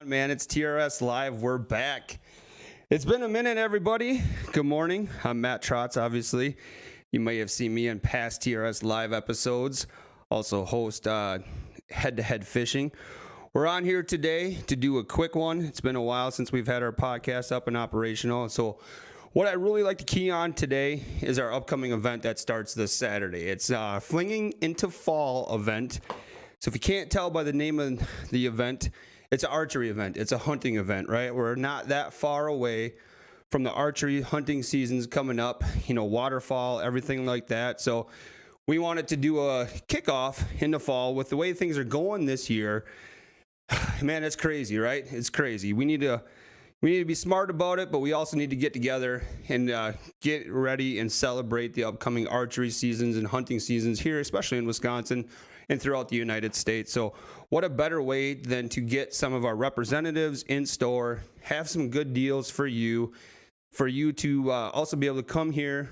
Man, it's TRS Live. We're back. It's been a minute, everybody. Good morning. I'm Matt Trotz, obviously. You may have seen me in past TRS Live episodes. Also host Head-to-Head Fishing. We're on here today to do a quick one. It's been a while since we've had our podcast up and operational. So what I really like to key on today is our upcoming event that starts this Saturday. It's Fling'n Into Fall event. So if you can't tell by the name of the event, it's an archery event. It's a hunting event, right? We're not that far away from the archery hunting seasons coming up, waterfall, everything like that. So we wanted to do a kickoff in the fall with the way things are going this year. Man, it's crazy, right? It's crazy. We need to be smart about it, but we also need to get together and get ready and celebrate the upcoming archery seasons and hunting seasons here, especially in Wisconsin and throughout the United States. So what a better way than to get some of our representatives in store, have some good deals for you to also be able to come here,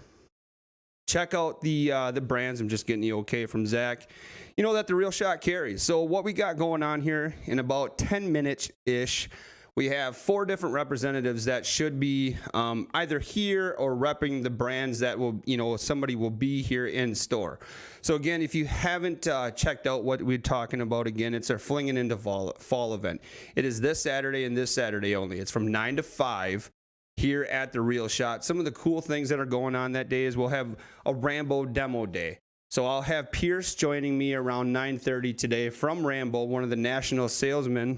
check out the brands. I'm just getting the okay from Zach, that the Real Shot carries. So what we got going on here in about 10 minutes-ish, we have 4 different representatives that should be either here or repping the brands that will, somebody will be here in store. So again, if you haven't checked out what we're talking about, again, it's our Fling'n Into Fall event. It is this Saturday and this Saturday only. It's from 9 to 5 here at the Real Shot. Some of the cool things that are going on that day is we'll have a Rambo demo day. So I'll have Pierce joining me around 9:30 today from Rambo, one of the national salesmen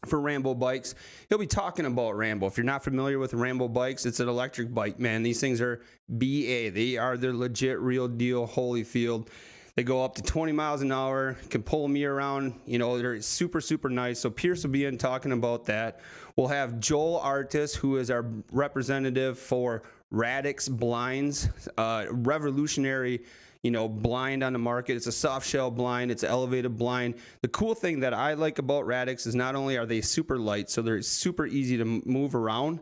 for Rambo Bikes. He'll be talking about Rambo. If you're not familiar with Rambo Bikes, it's an electric bike, man. These things are BA. They are the legit, real deal, Holyfield. They go up to 20 miles an hour, can pull me around. They're super, super nice. So Pierce will be in talking about that. We'll have Joel Artis, who is our representative for Radix Blinds, revolutionary blind on the market. It's a soft shell blind. It's an elevated blind. The cool thing that I like about Radix is not only are they super light, so they're super easy to move around,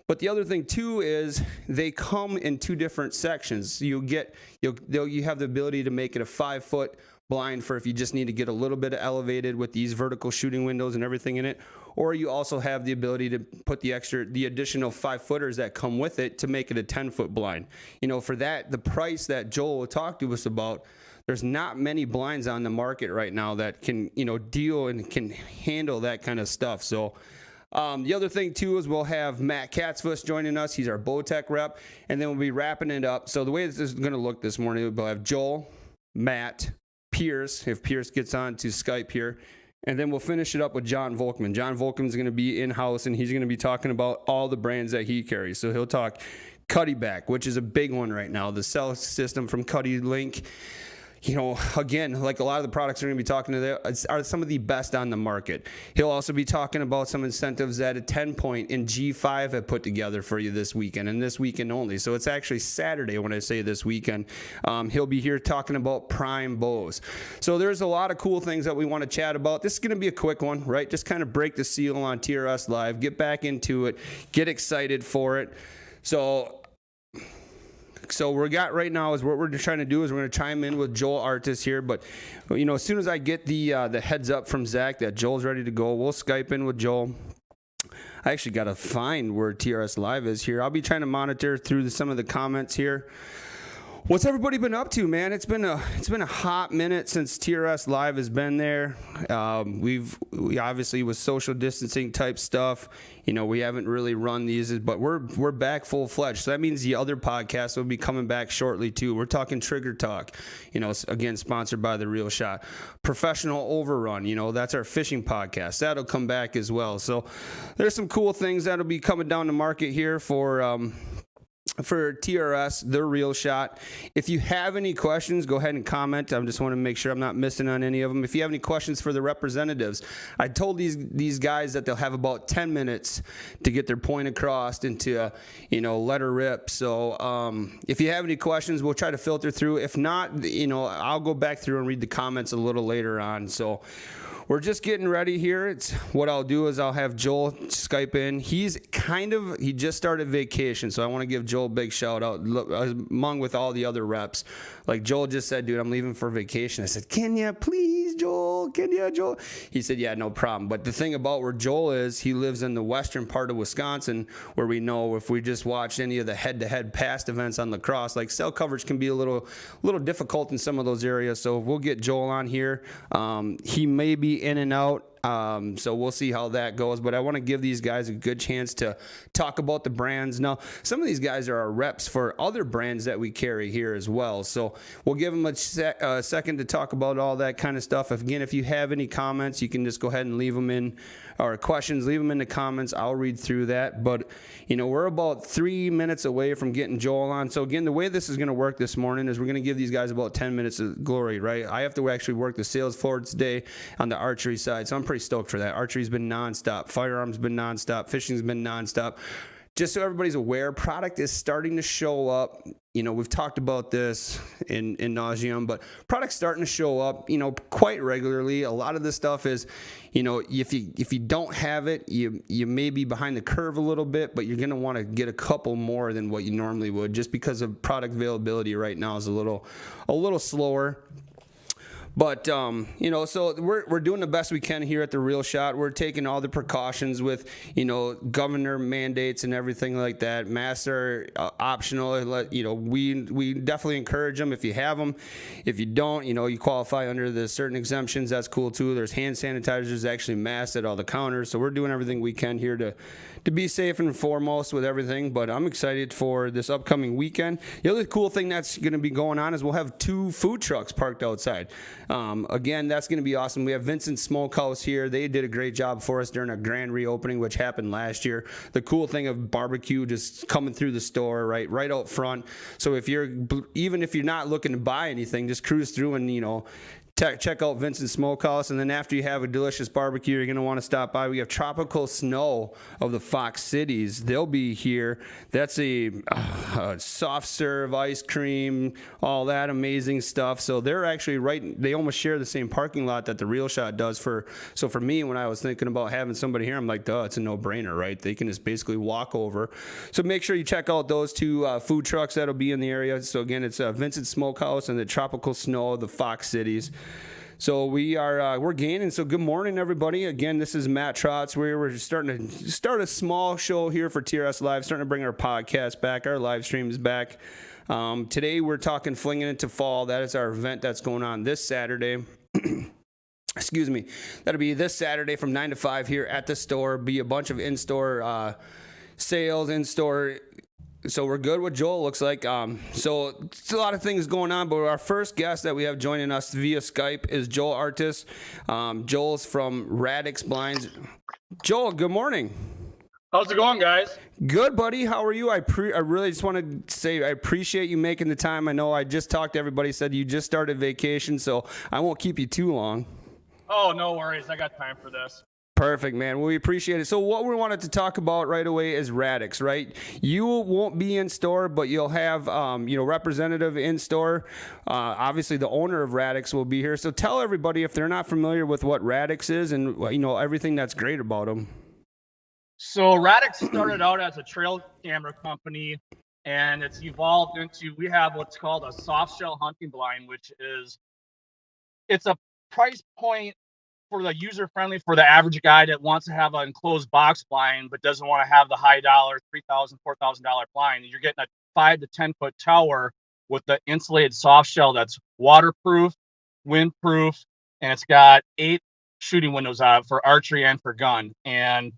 but the other thing too is they come in 2 different sections. You have the ability to make it a 5-foot blind for if you just need to get a little bit elevated with these vertical shooting windows and everything in it, or you also have the ability to put the additional 5-footers that come with it to make it a 10-foot blind. For that, the price that Joel will talk to us about, there's not many blinds on the market right now that can, deal and can handle that kind of stuff. So the other thing too is we'll have Matt Katzfuss joining us. He's our Bowtech rep, and then we'll be wrapping it up. So the way this is going to look this morning, we'll have Joel, Matt, Pierce, if Pierce gets on to Skype here, and then we'll finish it up with John Volkman. John Volkman's going to be in-house, and he's going to be talking about all the brands that he carries. So he'll talk Cuddeback, which is a big one right now, the cell system from Cuddylink. Again, like a lot of the products we're going to be talking to are some of the best on the market. He'll also be talking about some incentives that a TenPoint and G5 have put together for you this weekend, and this weekend only. So it's actually Saturday when I say this weekend. He'll be here talking about prime bows. So there's a lot of cool things that we want to chat about. This is going to be a quick one, right? Just kind of break the seal on TRS Live, get back into it, get excited for it. So we got right now is what we're trying to do is we're going to chime in with Joel Artis here. But, as soon as I get the heads up from Zach that Joel's ready to go, we'll Skype in with Joel. I actually got to find where TRS Live is here. I'll be trying to monitor through some of the comments here. What's everybody been up to, man? It's been a hot minute since TRS Live has been there. We obviously with social distancing type stuff, we haven't really run these, but we're back full fledged. So that means the other podcasts will be coming back shortly too. We're talking Trigger Talk, again sponsored by the Real Shot. Professional Overrun, that's our fishing podcast. That'll come back as well. So there's some cool things that'll be coming down the market here for TRS, the Real Shot. If you have any questions, go ahead and comment. I just want to make sure I'm not missing on any of them. If you have any questions for the representatives, I told these guys that they'll have about 10 minutes to get their point across and to, let her rip. So if you have any questions, we'll try to filter through. If not, I'll go back through and read the comments a little later on. So we're just getting ready here. What I'll do is I'll have Joel Skype in. He just started vacation, so I want to give Joel a big shout out among with all the other reps. Like Joel just said, dude, I'm leaving for vacation. I said, can you please, Joel, Joel, can you, Joel? He said, yeah, no problem. But the thing about where Joel is, he lives in the western part of Wisconsin, where we know if we just watch any of the head-to-head past events on lacrosse, like cell coverage can be a little difficult in some of those areas. So we'll get Joel on here. He may be in and out. So we'll see how that goes, but I want to give these guys a good chance to talk about the brands. Now, some of these guys are our reps for other brands that we carry here as well. So we'll give them a second to talk about all that kind of stuff. Again, if you have any comments, you can just go ahead and leave them in, or questions, leave them in the comments. I'll read through that. But, you know, we're about 3 minutes away from getting Joel on. So again, the way this is going to work this morning is we're going to give these guys about 10 minutes of glory, right? I have to actually work the sales floor today on the archery side. So I'm pretty stoked for that. Archery's been nonstop. Firearms been nonstop. Fishing's been nonstop. Just so everybody's aware, product is starting to show up. You know, we've talked about this in nauseum, but product's starting to show up, you know, quite regularly. A lot of this stuff is, you know, if you don't have it, you may be behind the curve a little bit, but you're going to want to get a couple more than what you normally would, just because of product availability right now is a little slower. But, you know, so we're doing the best we can here at the Real Shot. We're taking all the precautions with, you know, governor mandates and everything like that. Masks are optional. You know, we definitely encourage them if you have them. If you don't, you know, you qualify under the certain exemptions. That's cool, too. There's hand sanitizers, actually masks at all the counters. So we're doing everything we can here to be safe and foremost with everything. But I'm excited for this upcoming weekend. The other cool thing that's going to be going on is we'll have 2 food trucks parked outside. Again, that's going to be awesome. We have Vincent Smokehouse here. They did a great job for us during our grand reopening, which happened last year. The cool thing of barbecue just coming through the store, right out front. So even if you're not looking to buy anything, just cruise through and, you know, check out Vincent Smokehouse, and then after you have a delicious barbecue, you're going to want to stop by. We have Tropical Snow of the Fox Cities. They'll be here. That's a soft serve ice cream, all that amazing stuff. So they're actually they almost share the same parking lot that the Real Shot does. So for me, when I was thinking about having somebody here, I'm like, duh, it's a no-brainer, right? They can just basically walk over. So make sure you check out those 2 food trucks that'll be in the area. So again, it's Vincent Smokehouse and the Tropical Snow of the Fox Cities. So we're gaining. So good morning, everybody. Again, this is Matt Trotz. We're starting to start a small show here for TRS Live, starting to bring our podcast back, our live streams back. Today we're talking Fling'n Into Fall. That is our event that's going on this Saturday. Excuse me. That'll be this Saturday from 9 to 5 here at the store. Be a bunch of in-store sales, in-store. So we're good with Joel, looks like. So it's a lot of things going on, but our first guest that we have joining us via Skype is Joel Artis. Joel's from Radix Blinds. Joel, good morning. How's it going, guys? Good, buddy. How are you? I really just want to say I appreciate you making the time. I know I just talked to everybody, said you just started vacation, so I won't keep you too long. Oh, no worries. I got time for this. Perfect, man. Well, we appreciate it. So what we wanted to talk about right away is Radix, right? You won't be in store, but you'll have, representative in store. Obviously, the owner of Radix will be here. So tell everybody if they're not familiar with what Radix is and, you know, everything that's great about them. So Radix started out as a trail camera company, and it's evolved into, we have what's called a softshell hunting blind, which is, it's a price point for the user-friendly for the average guy that wants to have an enclosed box blind but doesn't want to have the high dollar $3,000, $4,000 blind. You're getting a 5 to 10 foot tower with the insulated soft shell that's waterproof, windproof, and it's got 8 shooting windows on it for archery and for gun. And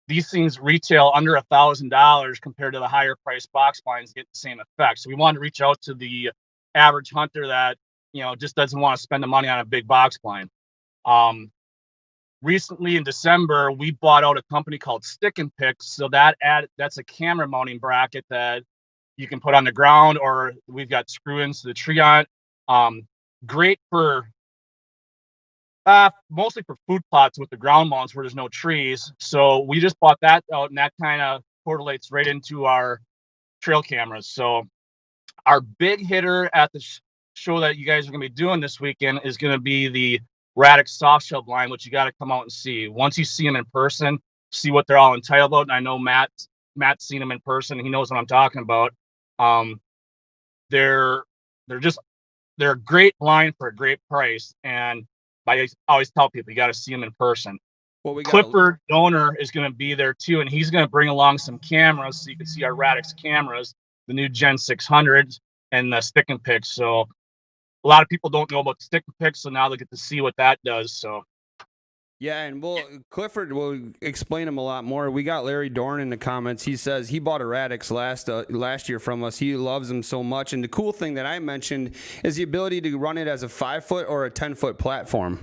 these things retail under $1,000 compared to the higher priced box blinds get the same effect. So we wanted to reach out to the average hunter that, you know, just doesn't want to spend the money on a big box blind. Recently in December, we bought out a company called Stick and Pick. So that's a camera mounting bracket that you can put on the ground, or we've got screw-ins to the tree on it. Great for mostly for food plots with the ground mounts where there's no trees. So we just bought that out, and that kind of correlates right into our trail cameras. So our big hitter at the show that you guys are going to be doing this weekend is going to be the Radix softshell blind, which you got to come out and see. Once you see them in person, see what they're all entitled about. And I know Matt's seen them in person. He knows what I'm talking about. They're a great blind for a great price. And I always tell people you got to see them in person. Well, we got Clifford, the owner, is going to be there too, and he's going to bring along some cameras so you can see our Radix cameras, the new Gen 600s, and the stick and pick. So a lot of people don't know about the stick and pick, so now they get to see what that does. So yeah, and Clifford will explain him a lot more. We got Larry Dorn in the comments. He says he bought a Radix last year from us. He loves them so much. And the cool thing that I mentioned is the ability to run it as a 5-foot or a 10-foot platform.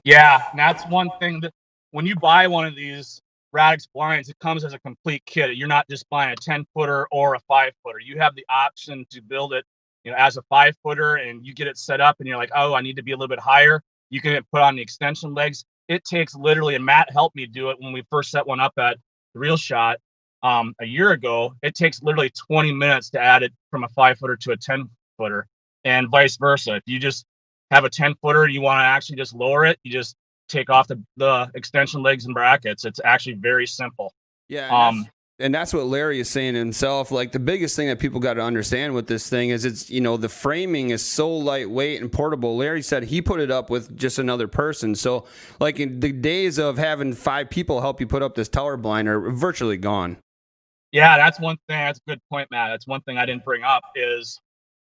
Yeah, and that's one thing that when you buy one of these Radix blinds, it comes as a complete kit. You're not just buying a 10-footer or a 5-footer. You have the option to build it, as a 5-footer, and you get it set up, and you're like, oh, I need to be a little bit higher. You can put on the extension legs. It takes literally, and Matt helped me do it when we first set one up at the Real Shot a year ago. It takes literally 20 minutes to add it from a 5-footer to a 10-footer, and vice versa. If you just have a 10-footer and you want to actually just lower it, you just take off the extension legs and brackets. It's actually very simple. Yeah. And that's what Larry is saying himself. Like, the biggest thing that people got to understand with this thing is it's, the framing is so lightweight and portable. Larry said he put it up with just another person. So, like, in the days of having 5 people help you put up this tower blind are virtually gone. Yeah, that's one thing. That's a good point, Matt. That's one thing I didn't bring up is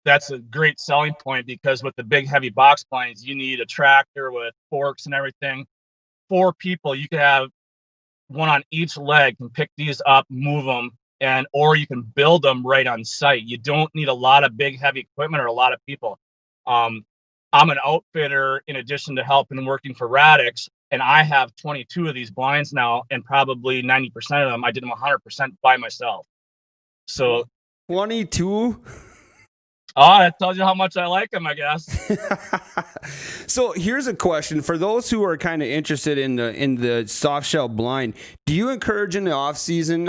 that's a great selling point, because with the big heavy box blinds, you need a tractor with forks and everything. 4 people, you can have one on each leg, can pick these up, move them, or you can build them right on site. You don't need a lot of big heavy equipment or a lot of people. I'm an outfitter in addition to helping and working for Radix, and I have 22 of these blinds now, and probably 90% of them I did them 100% by myself. So 22. Oh, that tells you how much I like them, I guess. So here's a question for those who are kind of interested in the soft shell blind. Do you encourage in the off season,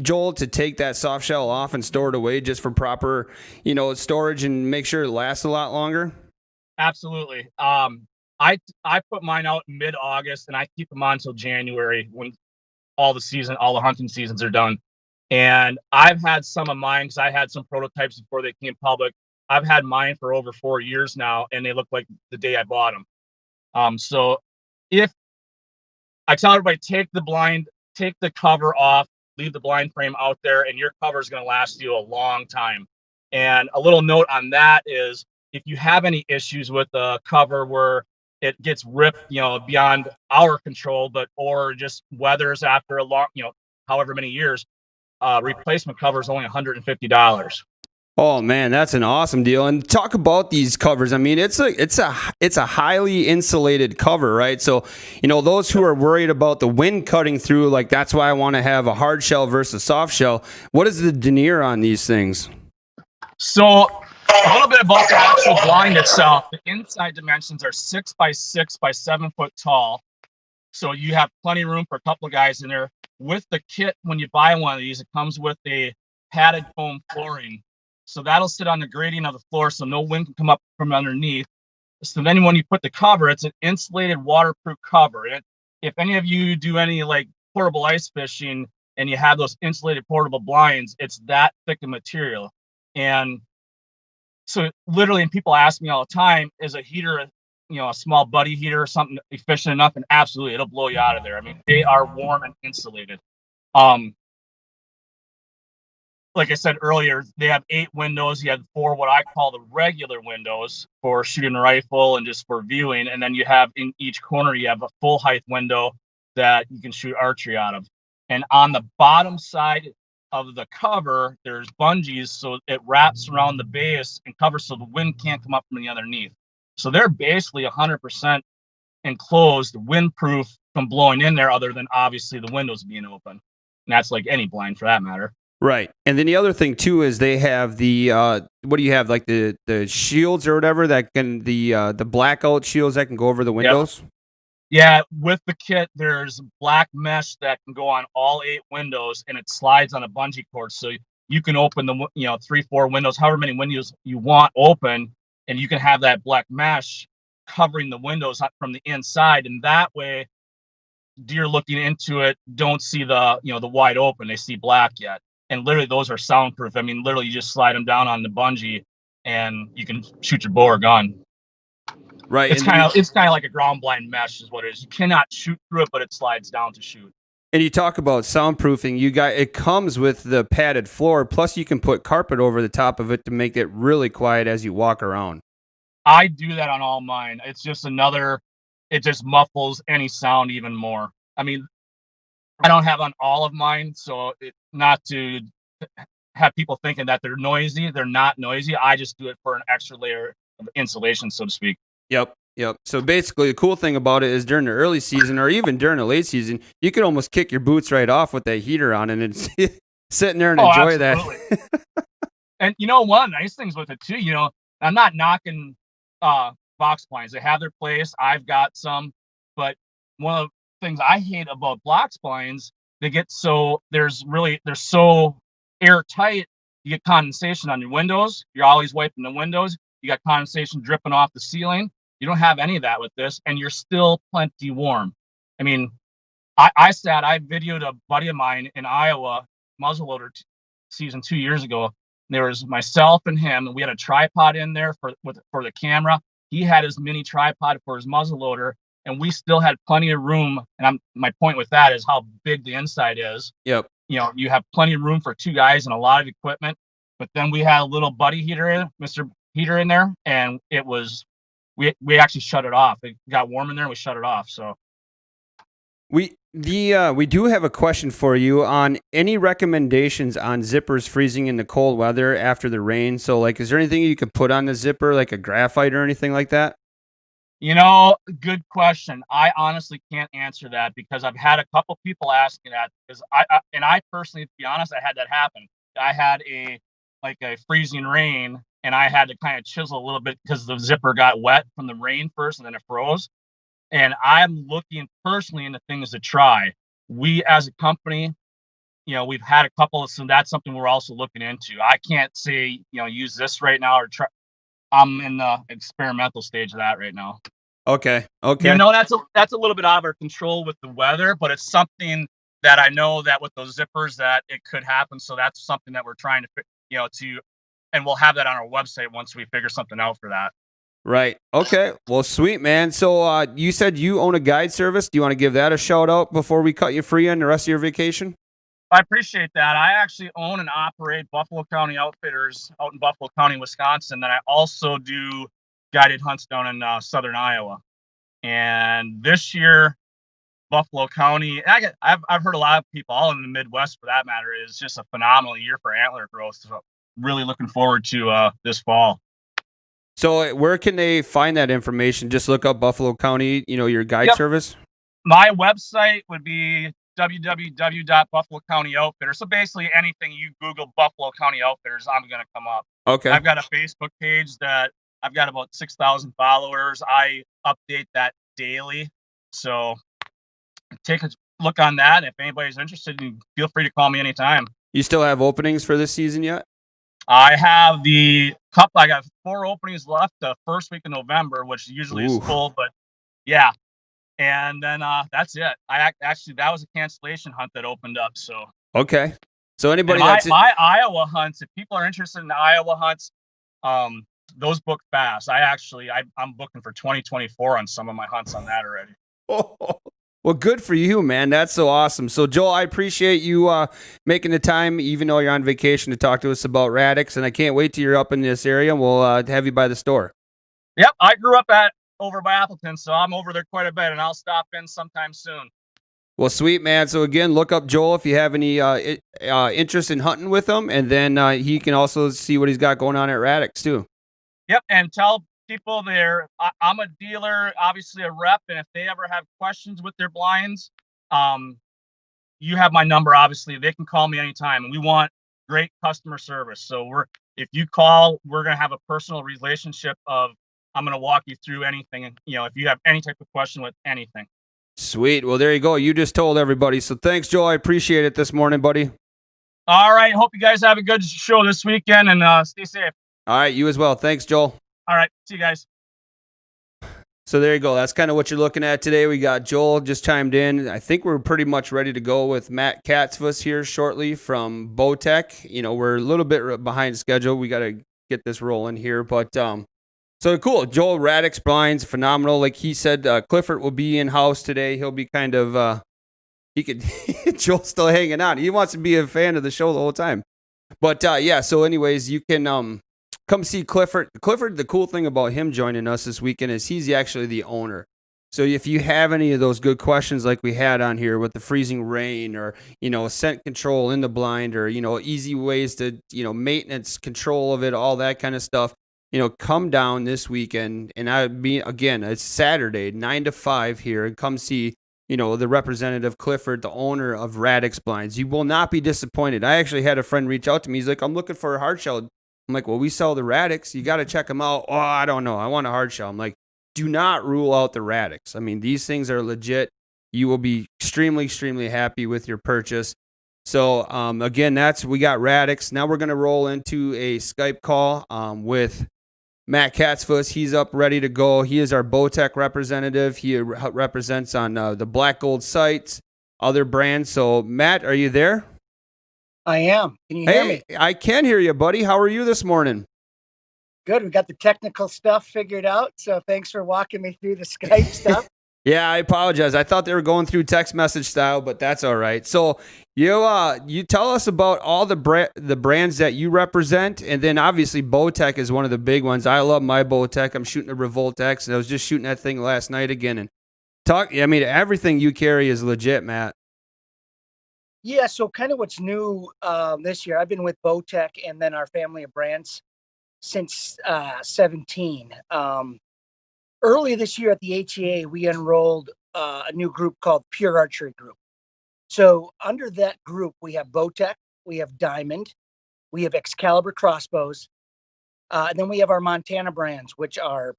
Joel, to take that soft shell off and store it away just for proper, storage and make sure it lasts a lot longer? Absolutely. I put mine out in mid-August, and I keep them on until January when all the hunting seasons are done. And I've had some of mine, because I had some prototypes before they came public. I've had mine for over 4 years now, and they look like the day I bought them. So if I tell everybody, take the cover off, leave the blind frame out there, and your cover is going to last you a long time. And a little note on that is, if you have any issues with the cover where it gets ripped, beyond our control, or just weathers after a long, however many years, replacement cover is only $150. Oh man, that's an awesome deal. And talk about these covers. I mean, it's a highly insulated cover, right? So, those who are worried about the wind cutting through, like, that's why I want to have a hard shell versus soft shell. What is the denier on these things? So, a little bit about the actual blind itself. The inside dimensions are 6 by 6 by 7 foot tall. So you have plenty of room for a couple of guys in there. With the kit, when you buy one of these, it comes with a padded foam flooring. So that'll sit on the gradient of the floor, so no wind can come up from underneath. So then when you put the cover, it's an insulated waterproof cover. And if any of you do any like portable ice fishing and you have those insulated portable blinds, it's that thick of material. And so literally, and people ask me all the time, is a heater, a small buddy heater or something efficient enough? And absolutely, it'll blow you out of there. I mean, they are warm and insulated. Like I said earlier, they have 8 windows. You have 4 what I call the regular windows for shooting a rifle and just for viewing. And then you have in each corner, you have a full height window that you can shoot archery out of. And on the bottom side of the cover, there's bungees, so it wraps around the base and covers so the wind can't come up from the underneath. So they're basically 100% enclosed, windproof from blowing in there, other than obviously the windows being open. And that's like any blind for that matter. Right. And then the other thing too is they have the what do you have, like the shields or whatever that can the blackout shields that can go over the windows? Yep. Yeah, with the kit there's black mesh that can go on all 8 windows, and it slides on a bungee cord, so you can open the 3-4 windows, however many windows you want open, and you can have that black mesh covering the windows from the inside, and that way deer looking into it don't see the the wide open, they see black yet. And literally those are soundproof. I mean, literally you just slide them down on the bungee and you can shoot your bow or gun. Right. It's kind of like a ground blind mesh is what it is. You cannot shoot through it, but it slides down to shoot. And you talk about soundproofing. It comes with the padded floor. Plus, you can put carpet over the top of it to make it really quiet as you walk around. I do that on all mine. It's just it just muffles any sound even more. I mean, I don't have on all of mine, so not to have people thinking that they're noisy. They're not noisy. I just do it for an extra layer of insulation, so to speak. Yep. So basically, the cool thing about it is during the early season or even during the late season, you can almost kick your boots right off with that heater on and it's sitting there and enjoy absolutely. that. And one of the nice things with it too, I'm not knocking box blinds. They have their place. I've got some, but one of the things I hate about box blinds, they're so airtight. You get condensation on your windows. You're always wiping the windows. You got condensation dripping off the ceiling. You don't have any of that with this, and you're still plenty warm. I mean, I videoed a buddy of mine in Iowa, muzzleloader season 2 years ago. There was myself and him, and we had a tripod in there for the camera. He had his mini tripod for his muzzleloader, and we still had plenty of room. And my point with that is how big the inside is. Yep. You have plenty of room for two guys and a lot of equipment. But then we had a little buddy heater Mr. Heater in there, and it was we actually shut it off. It got warm in there and we shut it off. So we do have a question for you on any recommendations on zippers freezing in the cold weather after the rain. So is there anything you could put on the zipper, like a graphite or anything like that? Good question. I honestly can't answer that because I've had a couple people asking that because I personally, to be honest, I had that happen. I had a freezing rain and I had to kind of chisel a little bit because the zipper got wet from the rain first and then it froze. And I'm looking personally into things to try. We as a company, we've had a couple, so that's something we're also looking into. I can't say, use this right now or try. I'm in the experimental stage of that right now. Okay. That's a little bit out of our control with the weather, but it's something that I know that with those zippers that it could happen. So that's something that we're trying to, and we'll have that on our website once we figure something out for that. Right. Okay. Well, sweet, man. So you said you own a guide service. Do you want to give that a shout out before we cut you free on the rest of your vacation? I appreciate that. I actually own and operate Buffalo County Outfitters out in Buffalo County, Wisconsin. And I also do guided hunts down in southern Iowa. And this year, Buffalo County, I've heard a lot of people all in the Midwest for that matter, is just a phenomenal year for antler growth. So really looking forward to this fall. So where can they find that information? Just look up Buffalo County, your guide service? My website would be www.Buffalo County Outfitters. So basically anything you Google Buffalo County Outfitters, I'm going to come up. Okay. I've got a Facebook page that I've got about 6,000 followers. I update that daily. So take a look on that. If anybody's interested, feel free to call me anytime. You still have openings for this season yet? I have I got 4 openings left the first week of November, which usually is full, but yeah. And then that's it. That was a cancellation hunt that opened up. So okay. So anybody my Iowa hunts, if people are interested in the Iowa hunts, those book fast. I'm booking for 2024 on some of my hunts on that already. Well, good for you, man. That's so awesome. So, Joel, I appreciate you making the time, even though you're on vacation, to talk to us about Radix, and I can't wait till you're up in this area. We'll have you by the store. Yep, I grew up over by Appleton, so I'm over there quite a bit, and I'll stop in sometime soon. Well, sweet, man. So, again, look up Joel if you have any interest in hunting with him, and then he can also see what he's got going on at Radix, too. Yep, and tell people there, I'm a dealer, obviously a rep, and if they ever have questions with their blinds, you have my number, obviously. They can call me anytime, and we want great customer service. So if you call, we're going to have a personal relationship of I'm going to walk you through anything, and if you have any type of question with anything. Sweet. Well, there you go. You just told everybody. So thanks, Joel. I appreciate it this morning, buddy. All right. Hope you guys have a good show this weekend, and stay safe. All right. You as well. Thanks, Joel. All right. See you guys. So there you go. That's kind of what you're looking at today. We got Joel just chimed in. I think we're pretty much ready to go with Matt Katzfuss here shortly from Bowtech. We're a little bit behind schedule. We got to get this rolling here. But so So cool. Joel, Radix Blinds, phenomenal. Like he said, Clifford will be in house today. He'll be kind of, he could, Joel's still hanging on. He wants to be a fan of the show the whole time. But yeah, so anyways, you can come see Clifford. Clifford, the cool thing about him joining us this weekend is he's actually the owner. So if you have any of those good questions like we had on here with the freezing rain or, scent control in the blind or, easy ways to, maintenance control of it, all that kind of stuff, come down this weekend. And again, it's Saturday, 9 to 5 here, and come see, the representative Clifford, the owner of Radix Blinds. You will not be disappointed. I actually had a friend reach out to me. He's like, I'm looking for a hard shell. I'm like, well, we sell the Radix. You got to check them out. Oh, I don't know. I want a hard shell. I'm like, do not rule out the Radix. I mean, these things are legit. You will be extremely, extremely happy with your purchase. So, again, we got Radix. Now we're going to roll into a Skype call with Matt Katzfuss. He's up, ready to go. He is our Bowtech representative. He represents on the Black Gold sites, other brands. So, Matt, are you there? I am. Can you hear me? I can hear you, buddy. How are you this morning? Good. We got the technical stuff figured out. So thanks for walking me through the Skype stuff. Yeah, I apologize. I thought they were going through text message style, but that's all right. So you tell us about all the brands that you represent, and then obviously Bowtech is one of the big ones. I love my Bowtech. I'm shooting a Revolt X, and I was just shooting that thing last night again. And everything you carry is legit, Matt. Yeah. So kind of what's new this year. I've been with Bowtech and then our family of brands since 17. Early this year at the HEA, we enrolled a new group called Pure Archery Group. So under that group, we have Bowtech, we have Diamond, we have Excalibur crossbows, and then we have our Montana brands, which are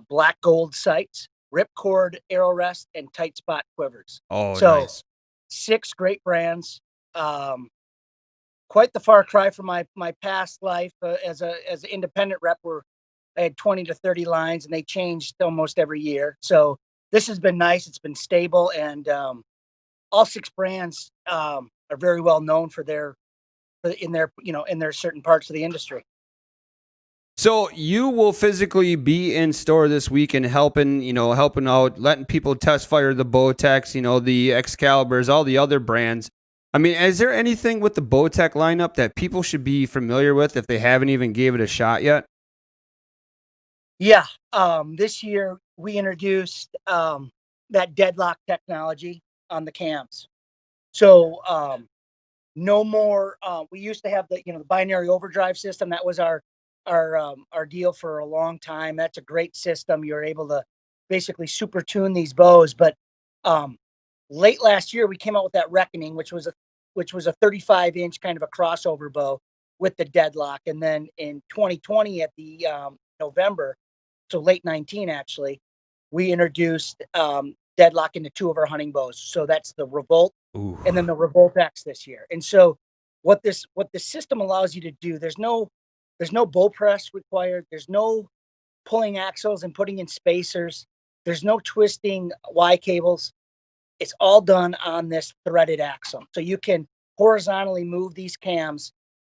Black Gold sights, Ripcord arrow rest, and Tight Spot quivers. Oh, so nice. 6 great brands. Quite the far cry from my past life as an independent rep, where I had 20 to 30 lines, and they changed almost every year. So this has been nice. It's been stable, and all 6 brands are very well known in their certain parts of the industry. So you will physically be in store this week and helping out, letting people test fire the Bowtechs, the Excaliburs, all the other brands. I mean, is there anything with the Bowtech lineup that people should be familiar with if they haven't even gave it a shot yet? Yeah. This year we introduced that deadlock technology on the cams. So no more. We used to have the binary overdrive system. That was our deal for a long time. That's a great system. You're able to basically super tune these bows. But late last year we came out with that Reckoning, which was a 35-inch kind of a crossover bow with the deadlock. And then in 2020 at the November, so late 19 actually, we introduced deadlock into 2 of our hunting bows. So that's the Revolt. Ooh. And then the Revolt X this year. And so what the system allows you to do, there's no bow press required. There's no pulling axles and putting in spacers. There's no twisting Y cables. It's all done on this threaded axle. So you can horizontally move these cams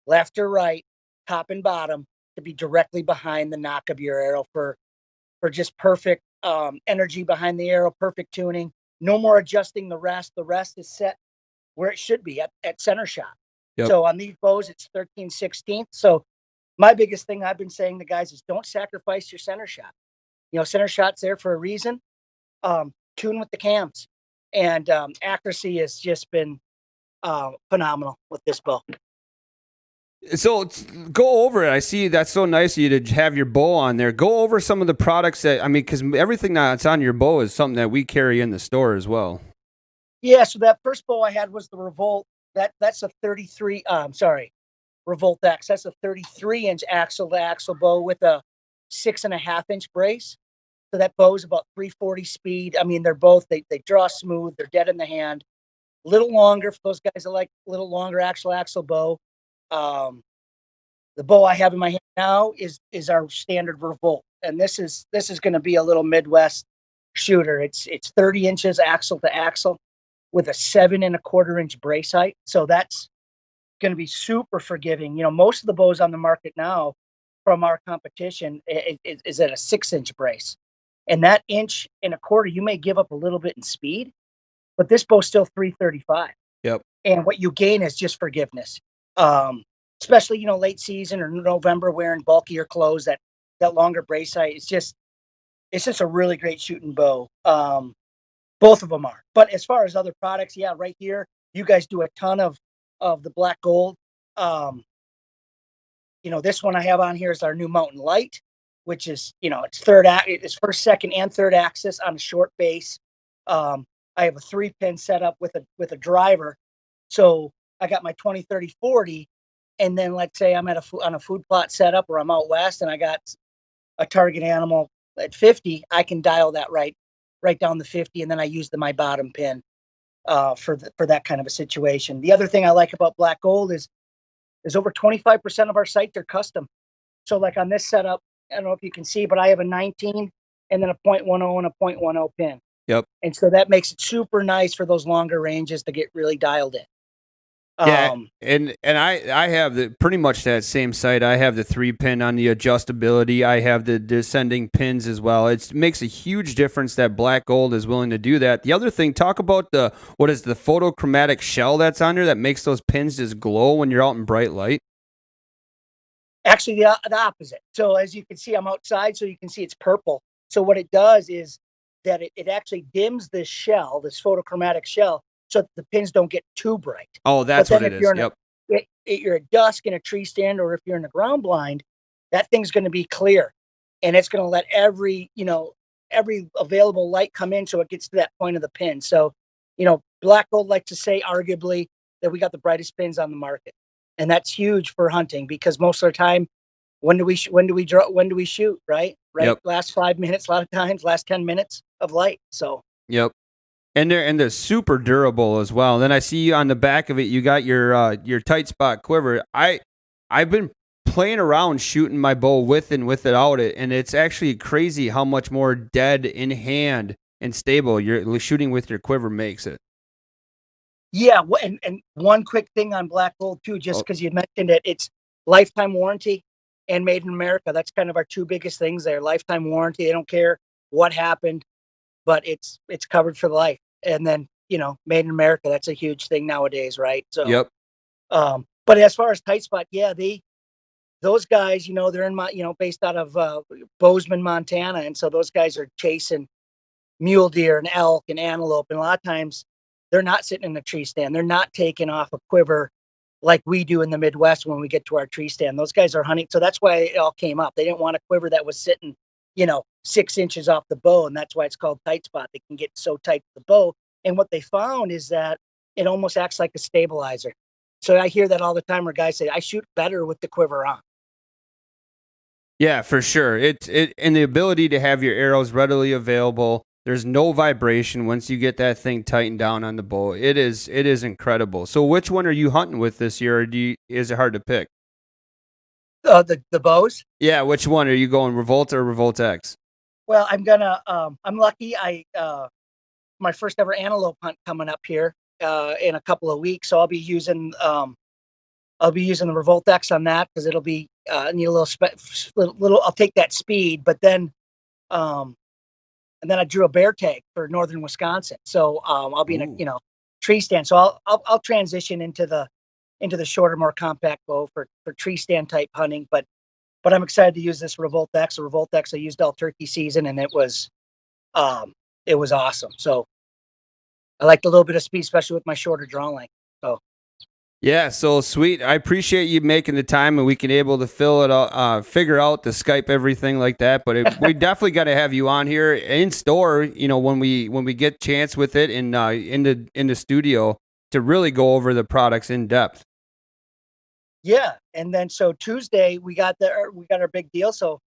left or right, top and bottom, to be directly behind the nock of your arrow for just perfect energy behind the arrow, perfect tuning. No more adjusting the rest. The rest is set where it should be at center shot. Yep. So on these bows, it's 13/16. So my biggest thing I've been saying to guys is don't sacrifice your center shot. Center shot's there for a reason. Tune with the cams. And accuracy has just been phenomenal with this bow. So go over it. I see that's so nice of you to have your bow on there. Go over some of the products because everything that's on your bow is something that we carry in the store as well. Yeah, so that first bow I had was the Revolt. That's a 33. Revolt X. That's a 33-inch axle-to-axle bow with a 6.5-inch brace. So that bow is about 340 speed. I mean, they're both they draw smooth. They're dead in the hand. A little longer for those guys that like a little longer axle bow. The bow I have in my hand now is our standard Revolt, and this is going to be a little Midwest shooter. It's 30 inches axle to axle with a 7.25-inch brace height. So that's going to be super forgiving. Most of the bows on the market now from our competition is at a 6-inch brace. And that 1.25 inches, you may give up a little bit in speed, but this bow's still 335. Yep. And what you gain is just forgiveness. Especially, late season or November wearing bulkier clothes, that longer brace height. It's just a really great shooting bow. Both of them are. But as far as other products, yeah, right here, you guys do a ton of the black gold. This one I have on here is our new Mountain Light, which is, it's first, second, and third axis on a short base. I have a 3-pin setup with a driver. So I got my 20, 30, 40. And then let's say I'm on a food plot setup, or I'm out west and I got a target animal at 50, I can dial that right down the 50, and then I use my bottom pin for that kind of a situation. The other thing I like about black gold is over 25% of our sites are custom. So like on this setup, I don't know if you can see, but I have a 19 and then a 0.10 and a 0.10 pin. Yep. And so that makes it super nice for those longer ranges to get really dialed in. Yeah, and I have pretty much that same sight. I have the 3-pin on the adjustability. I have the descending pins as well. It makes a huge difference that black gold is willing to do that. The other thing, talk about what is the photochromatic shell that's on there that makes those pins just glow when you're out in bright light? Actually, the opposite. So as you can see, I'm outside, so you can see it's purple. So what it does is that it actually dims this shell, this photochromatic shell, so the pins don't get too bright. Oh, that's what it is. Yep. You're at dusk in a tree stand, or if you're in a ground blind, that thing's going to be clear, and it's going to let every available light come in, so it gets to that point of the pin. So, black gold likes to say, arguably, that we got the brightest pins on the market, and that's huge for hunting, because most of the time, when do we shoot? Right. Yep. Last 5 minutes, a lot of times, last 10 minutes of light. So. Yep. And they're super durable as well. And then I see on the back of it, you got your tight spot quiver. I've been playing around shooting my bow with and without it, and it's actually crazy how much more dead in hand and stable your shooting with your quiver makes it. Yeah, and one quick thing on black gold too, just because you mentioned it, it's lifetime warranty and made in America. That's kind of our two biggest things there. Lifetime warranty. They don't care what happened, but it's covered for life. And then, made in America, that's a huge thing nowadays, right? So, yep. But as far as tight spot, yeah, those guys, they're based out of Bozeman, Montana. And so those guys are chasing mule deer and elk and antelope. And a lot of times they're not sitting in the tree stand. They're not taking off a quiver like we do in the Midwest when we get to our tree stand. Those guys are hunting. So that's why it all came up. They didn't want a quiver that was sitting, 6 inches off the bow, and that's why it's called tight spot. They can get so tight to the bow, and what they found is that it almost acts like a stabilizer. So I hear that all the time where guys say, I shoot better with the quiver on. Yeah, for sure. And the ability to have your arrows readily available. There's no vibration once you get that thing tightened down on the bow. It is incredible. So which one are you hunting with this year, or is it hard to pick? The bows? Yeah, which one are you going, Revolt or Revolt X? Well, I'm lucky. My first ever antelope hunt coming up here in a couple of weeks, so I'll be using the Revolt X on that, because it'll be need a little. I'll take that speed, but then and then I drew a bear tag for northern Wisconsin, so I'll be in a tree stand. So I'll transition into the shorter, more compact bow for tree stand type hunting, but I'm excited to use this Revolt X. The Revolt X I used all turkey season, and it was awesome. So I liked a little bit of speed, especially with my shorter draw length. So yeah, so sweet. I appreciate you making the time, and we can able to fill it out, figure out the Skype, everything like that. But we definitely got to have you on here in store, when we get chance with it in the studio to really go over the products in depth. Yeah, and then so Tuesday we got our big deal, so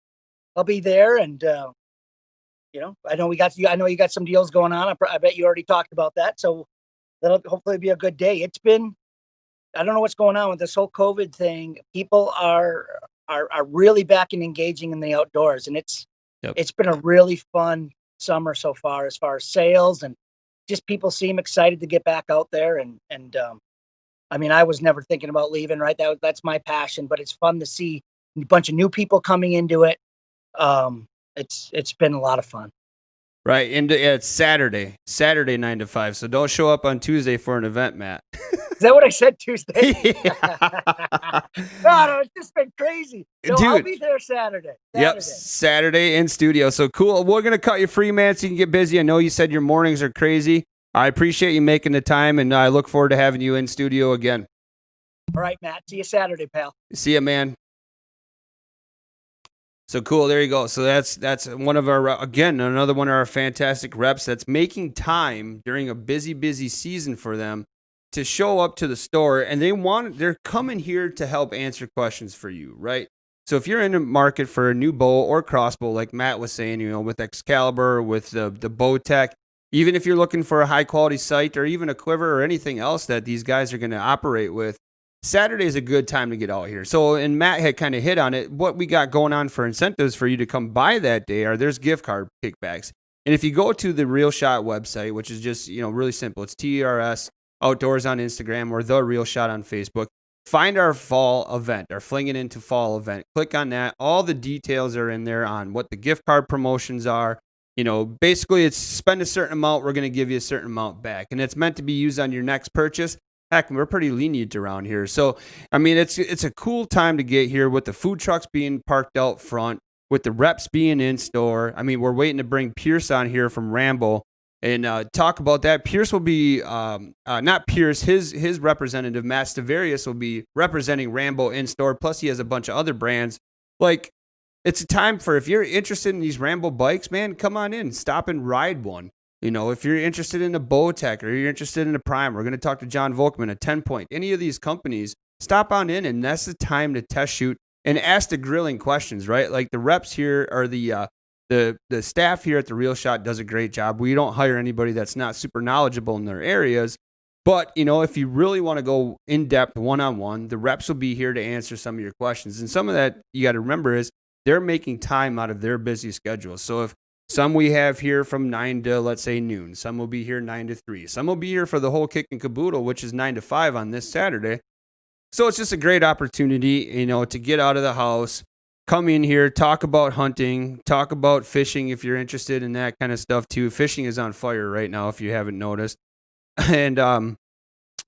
I'll be there, and I know you got some deals going on. I bet you already talked about that, so that'll hopefully be a good day. It's been, I don't know what's going on with this whole COVID thing. People are really back and engaging in the outdoors, and it's been a really fun summer so far as sales, and just people seem excited to get back out there, and I mean, I was never thinking about leaving, right? That's my passion, but it's fun to see a bunch of new people coming into it. It's been a lot of fun. Right, and it's Saturday 9 to 5. So don't show up on Tuesday for an event, Matt. Is that what I said Tuesday? Yeah. No, it's just been crazy. No, Dude. I'll be there Saturday. Yep, Saturday in studio. So cool. We're gonna cut you free, man, so you can get busy. I know you said your mornings are crazy. I appreciate you making the time, and I look forward to having you in studio again. All right, Matt. See you Saturday, pal. See ya, man. So cool. There you go. So that's one of our, again, another one of our fantastic reps that's making time during a busy season for them to show up to the store, and they're coming here to help answer questions for you, right? So if you're in the market for a new bow or crossbow, like Matt was saying, with Excalibur, with the Bowtech, even if you're looking for a high quality sight or even a quiver or anything else that these guys are going to operate with, Saturday is a good time to get out here. So, and Matt had kind of hit on it. What we got going on for incentives for you to come by that day there's gift card kickbacks. And if you go to the Real Shot website, which is just, really simple, it's TRS Outdoors on Instagram or The Real Shot on Facebook, find our fall event, our Fling'n Into Fall event. Click on that. All the details are in there on what the gift card promotions are. Basically it's spend a certain amount, we're going to give you a certain amount back. And it's meant to be used on your next purchase. Heck, we're pretty lenient around here. So, I mean, it's a cool time to get here with the food trucks being parked out front, with the reps being in store. I mean, we're waiting to bring Pierce on here from Rambo and talk about that. Pierce will be, not Pierce, his representative, Matt Stavarius, will be representing Rambo in store. Plus, he has a bunch of other brands. Like, it's a time for, if you're interested in these Rambo bikes, man, come on in, stop and ride one. If you're interested in a Bowtech or you're interested in a Prime, we're going to talk to John Volkman at TenPoint. Any of these companies, stop on in, and that's the time to test shoot and ask the grilling questions, right? Like the reps here or the staff here at the Real Shot does a great job. We don't hire anybody that's not super knowledgeable in their areas. But, if you really want to go in-depth one-on-one, the reps will be here to answer some of your questions. And some of that you got to remember is they're making time out of their busy schedule. So if some we have here from 9 to, let's say, noon. Some will be here 9 to 3. Some will be here for the whole kit and caboodle, which is 9 to 5 on this Saturday. So it's just a great opportunity, to get out of the house, come in here, talk about hunting, talk about fishing if you're interested in that kind of stuff too. Fishing is on fire right now if you haven't noticed. And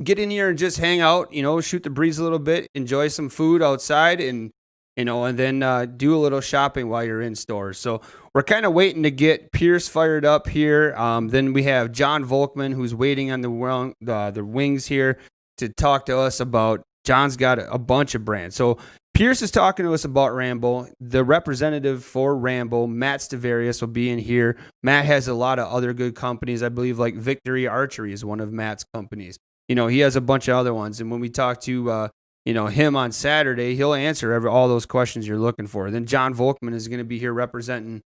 get in here and just hang out, shoot the breeze a little bit, enjoy some food outside, and then do a little shopping while you're in stores. So we're kind of waiting to get Pierce fired up here. Then we have John Volkman, who's waiting on the wings here to talk to us about. John's got a bunch of brands. So Pierce is talking to us about Rambo. The representative for Rambo, Matt Stavarius, will be in here. Matt has a lot of other good companies. I believe like Victory Archery is one of Matt's companies. He has a bunch of other ones. And when we talk to him on Saturday, he'll answer all those questions you're looking for. Then John Volkman is going to be here representing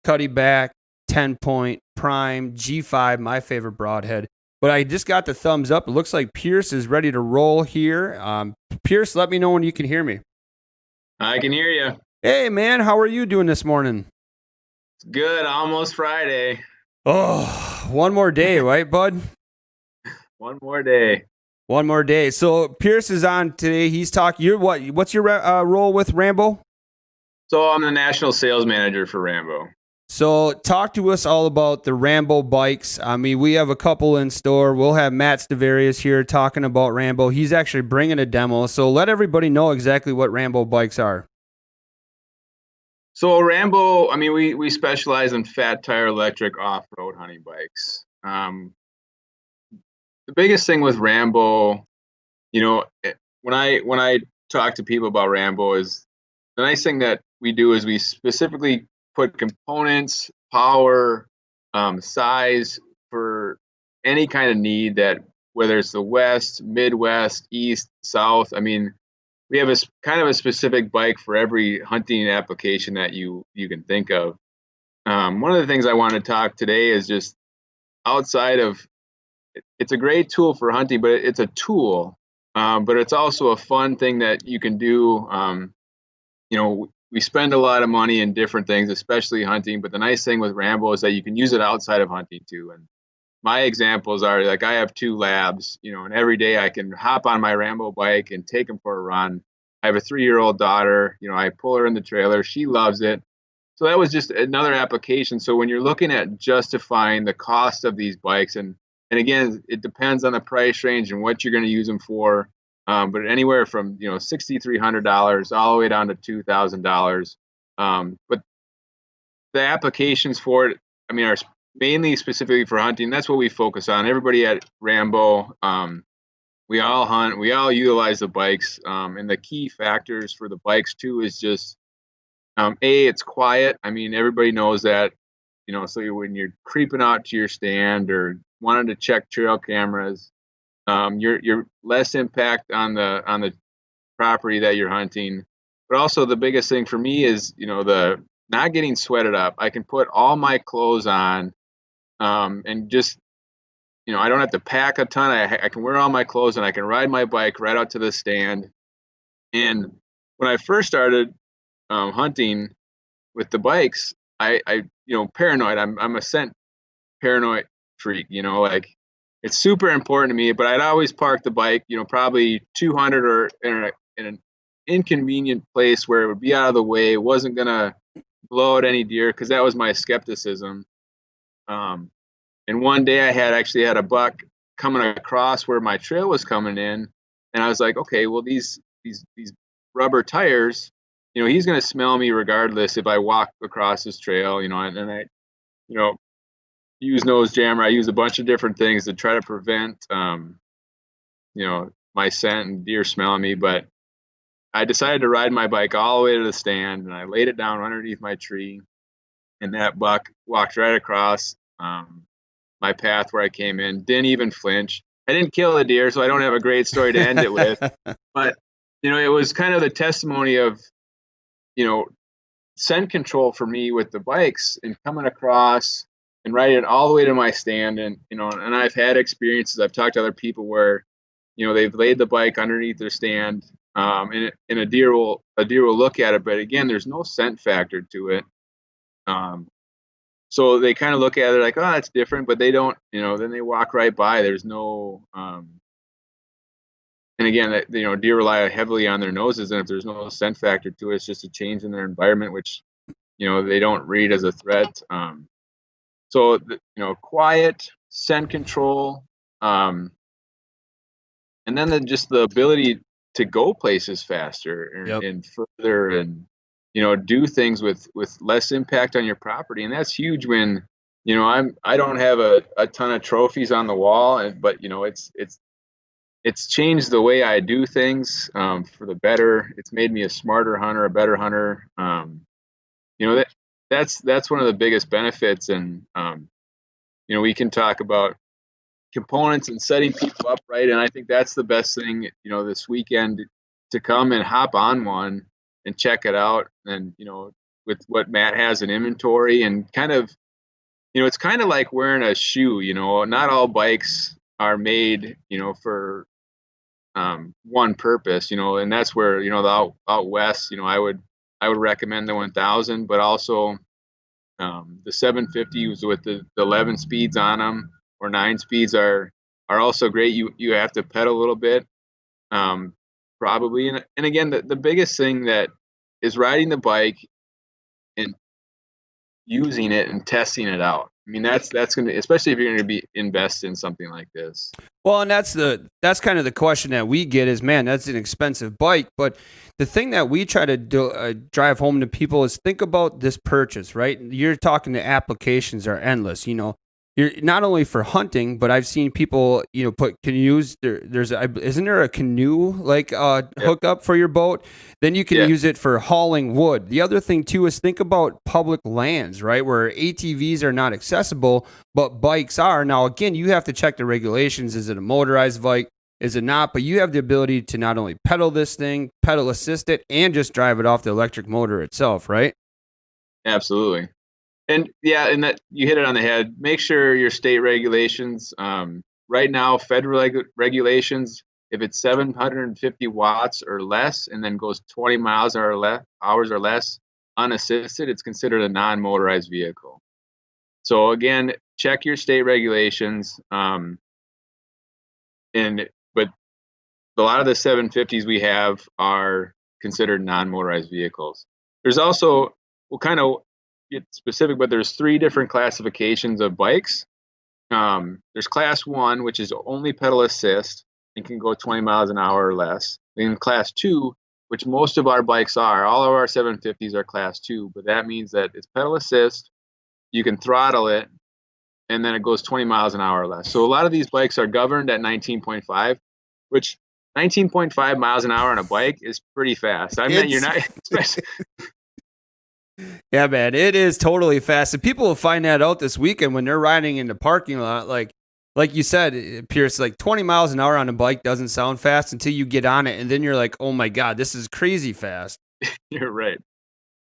Cuddeback, TenPoint, Prime, G5, my favorite broadhead. But I just got the thumbs up. It looks like Pierce is ready to roll here. Pierce, let me know when you can hear me. I can hear you. Hey, man, how are you doing this morning? It's good. Almost Friday. Oh, one more day, right, bud? One more day. One more day. So Pierce is on today. He's talking. What's your role with Rambo? So I'm the national sales manager for Rambo. So talk to us all about the Rambo bikes. I mean, we have a couple in store. We'll have Matt Stavarius here talking about Rambo. He's actually bringing a demo. So let everybody know exactly what Rambo bikes are. So Rambo, I mean, we specialize in fat tire electric off-road hunting bikes. The biggest thing with Rambo, when I talk to people about Rambo, is the nice thing that we do is we specifically put components, power, size for any kind of need that, whether it's the West, Midwest, East, South. I mean, we have a kind of a specific bike for every hunting application that you can think of. One of the things I want to talk today is just outside of, it's a great tool for hunting, but it's a tool, but it's also a fun thing that you can do. We spend a lot of money in different things, especially hunting. But the nice thing with Rambo is that you can use it outside of hunting too. And my examples are like, I have 2 labs, and every day I can hop on my Rambo bike and take them for a run. I have a 3-year-old daughter. I pull her in the trailer. She loves it. So that was just another application. So when you're looking at justifying the cost of these bikes, and again, it depends on the price range and what you're going to use them for. But anywhere from $6,300 all the way down to $2,000. But the applications for it, are mainly specifically for hunting. That's what we focus on. Everybody at Rambo, we all hunt. We all utilize the bikes. And the key factors for the bikes too is just it's quiet. Everybody knows that. So when you're creeping out to your stand or wanting to check trail cameras, you're less impact on the property that you're hunting. But also the biggest thing for me is the not getting sweated up. I can put all my clothes on, and just I don't have to pack a ton. I can wear all my clothes and I can ride my bike right out to the stand. And when I first started hunting with the bikes, I paranoid. I'm a scent paranoid freak. Like it's super important to me. But I'd always park the bike, probably 200 or in an inconvenient place where it would be out of the way. It wasn't gonna blow out any deer because that was my skepticism. And one day I actually had a buck coming across where my trail was coming in, and I was like, okay, well these rubber tires, he's going to smell me regardless if I walk across this trail, and I, use nose jammer. I use a bunch of different things to try to prevent, my scent and deer smelling me. But I decided to ride my bike all the way to the stand, and I laid it down underneath my tree, and that buck walked right across my path where I came in, didn't even flinch. I didn't kill the deer, so I don't have a great story to end it with. But, it was kind of the testimony of, scent control for me with the bikes and coming across and riding it all the way to my stand. And, and I've had experiences. I've talked to other people where, they've laid the bike underneath their stand, and a deer will look at it. But again, there's no scent factor to it. So they kind of look at it like, oh, that's different, but they don't, then they walk right by. There's no, and again, deer rely heavily on their noses, and if there's no scent factor to it, it's just a change in their environment, which, they don't read as a threat. So, quiet, scent control, and then just the ability to go places faster and further, and do things with less impact on your property. And that's huge when I don't have a ton of trophies on the wall, but it's changed the way I do things for the better. It's made me a smarter hunter, a better hunter. That's one of the biggest benefits. And we can talk about components and setting people up right, and I think that's the best thing this weekend, to come and hop on one and check it out. And with what Matt has in inventory, and kind of it's kind of like wearing a shoe. Not all bikes are made for one purpose, and that's where the out west, I would recommend the 1000, but also the 750s with the 11 speeds on them, or 9 speeds are also great. You have to pedal a little bit, probably. And again, the biggest thing that is riding the bike and using it and testing it out. That's going to, especially if you're going to be invest in something like this. Well, and that's kind of the question that we get is, man, that's an expensive bike. But the thing that we try to drive home to people is, think about this purchase, right? You're talking, the applications are endless. You're not only for hunting, but I've seen people, put canoes. Isn't there a canoe hookup for your boat? Then you can use it for hauling wood. The other thing too is, think about public lands, right, where ATVs are not accessible, but bikes are. Now, again, you have to check the regulations. Is it a motorized bike? Is it not? But you have the ability to not only pedal this thing, pedal assist it, and just drive it off the electric motor itself, right? Absolutely. And and that you hit it on the head. Make sure your state regulations. Right now, federal regulations, if it's 750 watts or less, and then goes 20 miles hours or less unassisted, it's considered a non-motorized vehicle. So again, check your state regulations. But a lot of the 750s we have are considered non-motorized vehicles. There's also, we'll kind of get specific, but there's 3 different classifications of bikes. There's class 1, which is only pedal assist and can go 20 miles an hour or less. Then class 2, which most of our bikes are, all of our 750s are class 2, but that means that it's pedal assist, you can throttle it, and then it goes 20 miles an hour or less. So a lot of these bikes are governed at 19.5, which 19.5 miles an hour on a bike is pretty fast. I mean, you're not. Yeah, man, it is totally fast. And people will find that out this weekend when they're riding in the parking lot. Like you said, Pierce, like 20 miles an hour on a bike doesn't sound fast until you get on it, and then you're like, oh my god, this is crazy fast. You're right.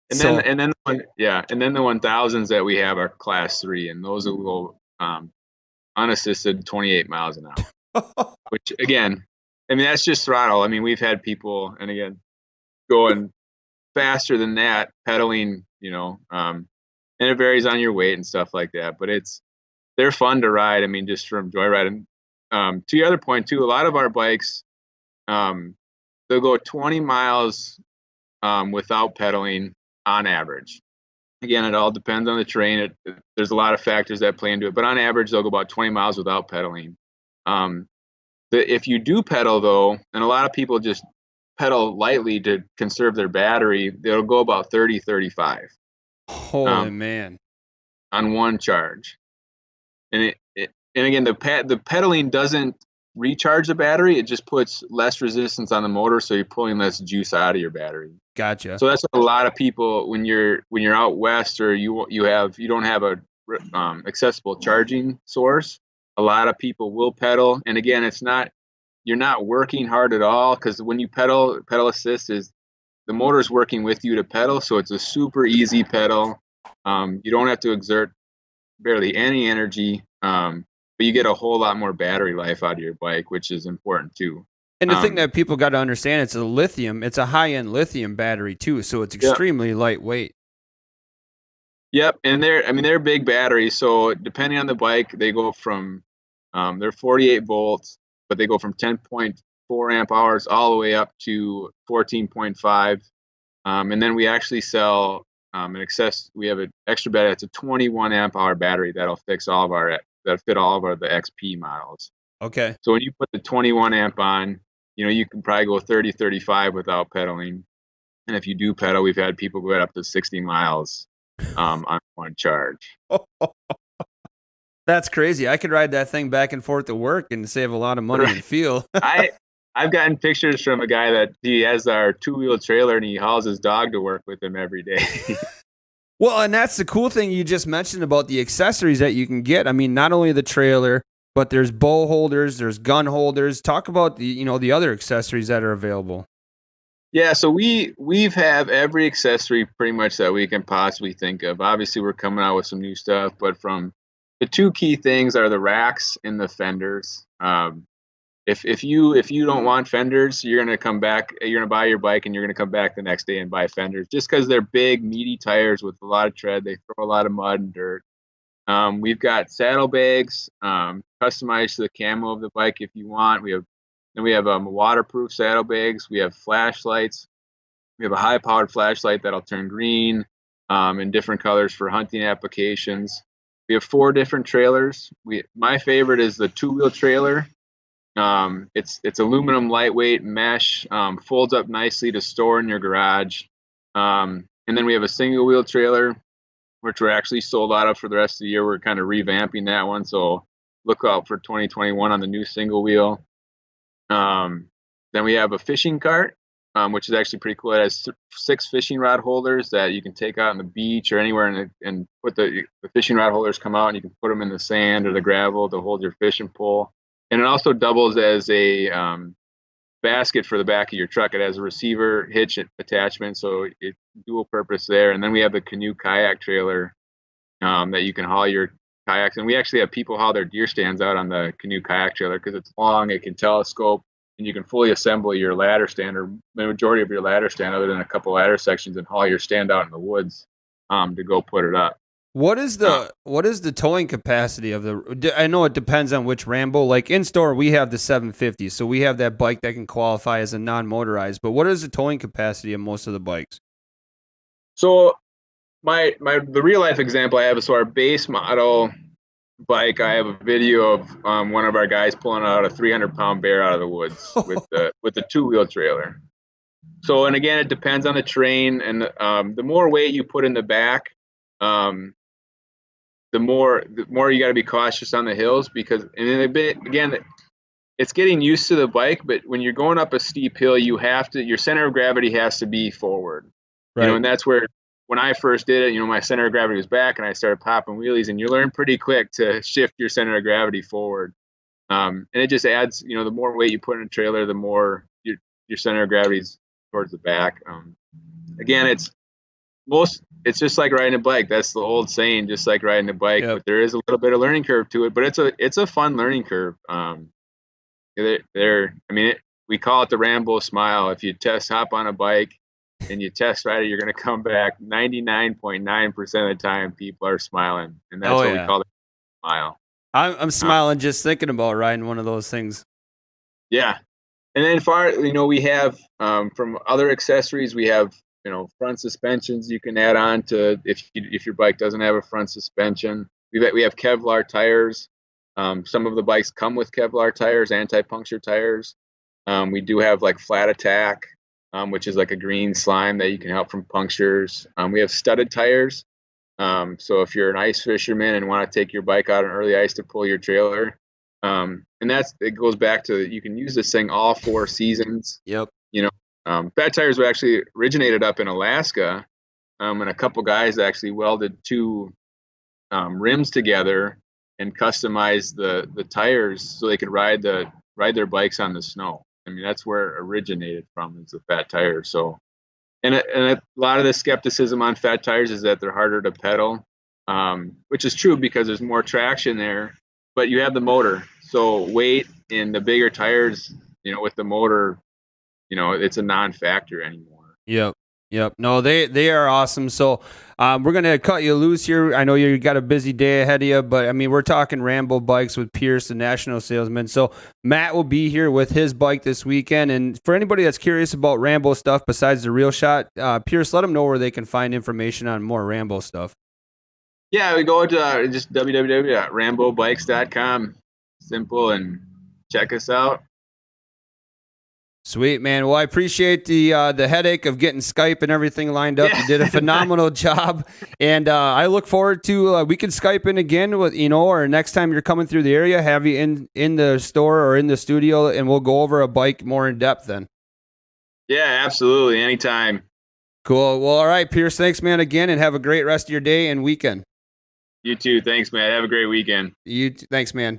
And So- then the 1000s that we have are class 3, and those will go unassisted 28 miles an hour. Which again, I mean, that's just throttle. I mean, we've had people, and again, going faster than that, pedaling, and it varies on your weight and stuff like that. But they're fun to ride. I mean, just from joyriding. To your other point too, a lot of our bikes, they'll go 20 miles without pedaling on average. Again, it all depends on the terrain. There's a lot of factors that play into it, but on average, they'll go about 20 miles without pedaling. If you do pedal though, and a lot of people just pedal lightly to conserve their battery, they'll go about 30, 35. Holy man. On one charge. And again, the pedaling doesn't recharge the battery, it just puts less resistance on the motor, so you're pulling less juice out of your battery. Gotcha. So that's what a lot of people, when you're out west or you don't have a accessible charging source, a lot of people will pedal. And again, you're not working hard at all, because when you pedal assist is the motor's working with you to pedal, so it's a super easy pedal. You don't have to exert barely any energy, but you get a whole lot more battery life out of your bike, which is important too. And the thing that people got to understand, it's a high-end lithium battery too, so it's extremely lightweight. Yep, and they're big batteries, so depending on the bike, they go from they're 48 volts, but they go from 10.4 amp hours all the way up to 14.5. And then we actually sell we have an extra battery. It's a 21 amp hour battery that'll fit all of the XP models. Okay. So when you put the 21 amp on, you can probably go 30, 35 without pedaling. And if you do pedal, we've had people go up to 60 miles on one charge. That's crazy. I could ride that thing back and forth to work and save a lot of money and fuel. I've gotten pictures from a guy that he has our 2-wheel trailer and he hauls his dog to work with him every day. Well, and that's the cool thing you just mentioned about the accessories that you can get. I mean, not only the trailer, but there's bow holders, there's gun holders. Talk about the other accessories that are available. Yeah, so we've have every accessory pretty much that we can possibly think of. Obviously, we're coming out with some new stuff, but from the 2 key things are the racks and the fenders. If you don't want fenders, you're gonna come back. You're gonna buy your bike and you're gonna come back the next day and buy fenders, just because they're big, meaty tires with a lot of tread. They throw a lot of mud and dirt. We've got saddlebags customized to the camo of the bike if you want. We have waterproof saddlebags. We have flashlights. We have a high-powered flashlight that'll turn green in different colors for hunting applications. We have 4 different trailers. My favorite is the 2-wheel trailer. It's aluminum, lightweight mesh, folds up nicely to store in your garage. And then we have a single wheel trailer, which we're actually sold out of for the rest of the year. We're kind of revamping that one, so look out for 2021 on the new single wheel. Then we have a fishing cart, which is actually pretty cool. It has 6 fishing rod holders that you can take out on the beach or anywhere, and put the fishing rod holders come out, and you can put them in the sand or the gravel to hold your fishing pole. And it also doubles as a basket for the back of your truck. It has a receiver hitch attachment, so it's dual purpose there. And then we have the Canoe kayak trailer that you can haul your kayaks. And we actually have people haul their deer stands out on the Canoe kayak trailer because it's long, it can telescope, and you can fully assemble your ladder stand, or the majority of your ladder stand, other than a couple ladder sections, and haul your stand out in the woods to go put it up. What is the towing capacity of the? I know it depends on which Rambo. Like in store, we have the 750, so we have that bike that can qualify as a non-motorized. But what is the towing capacity of most of the bikes? So the real life example I have is, so our base model bike, I have a video of one of our guys pulling out a 300-pound bear out of the woods with the 2-wheel trailer. So, and again, it depends on the terrain, and the more weight you put in the back, the more you got to be cautious on the hills, because, and then again, it's getting used to the bike, but when you're going up a steep hill, your center of gravity has to be forward. Right. And that's where, when I first did it, my center of gravity was back, and I started popping wheelies, and you learn pretty quick to shift your center of gravity forward. And it just adds, the more weight you put in a trailer, the more your center of gravity is towards the back. Again, it's just like riding a bike. That's the old saying, just like riding a bike. Yep. But there is a little bit of learning curve to it, but it's a fun learning curve. We call it the Rambo smile. If you hop on a bike and you test ride it, you're going to come back 99.9% of the time. People are smiling, and that's what we call the smile. I'm smiling just thinking about riding one of those things. Yeah, and then we have from other accessories, we have front suspensions you can add on to if your bike doesn't have a front suspension. We have Kevlar tires. Some of the bikes come with Kevlar tires, anti-puncture tires. We do have like Flat Attack, which is like a green slime that you can help from punctures. We have studded tires. So if you're an ice fisherman and want to take your bike out on early ice to pull your trailer, and it goes back to, you can use this thing all 4 seasons. Yep. Fat tires were actually originated up in Alaska, and a couple guys actually welded 2 rims together and customized the tires so they could ride their bikes on the snow. That's where it originated from, is the fat tire. So, and a lot of the skepticism on fat tires is that they're harder to pedal, which is true because there's more traction there, but you have the motor. So weight in the bigger tires, with the motor, it's a non-factor anymore. Yep. No, they are awesome. So we're going to cut you loose here. I know you got a busy day ahead of you, but we're talking Rambo Bikes with Pierce, the national salesman. So Matt will be here with his bike this weekend. And for anybody that's curious about Rambo stuff besides the Real Shot, Pierce, let them know where they can find information on more Rambo stuff. Yeah, we go to just www.rambobikes.com. Simple, and check us out. Sweet, man. Well, I appreciate the headache of getting Skype and everything lined up. Yeah. You did a phenomenal job, and I look forward to we can Skype in again with or next time you're coming through the area, have you in the store or in the studio, and we'll go over a bike more in depth then. Yeah, absolutely, anytime. Cool. Well, all right, Pierce. Thanks, man, again, and have a great rest of your day and weekend. You too. Thanks, man. Have a great weekend. Thanks, man.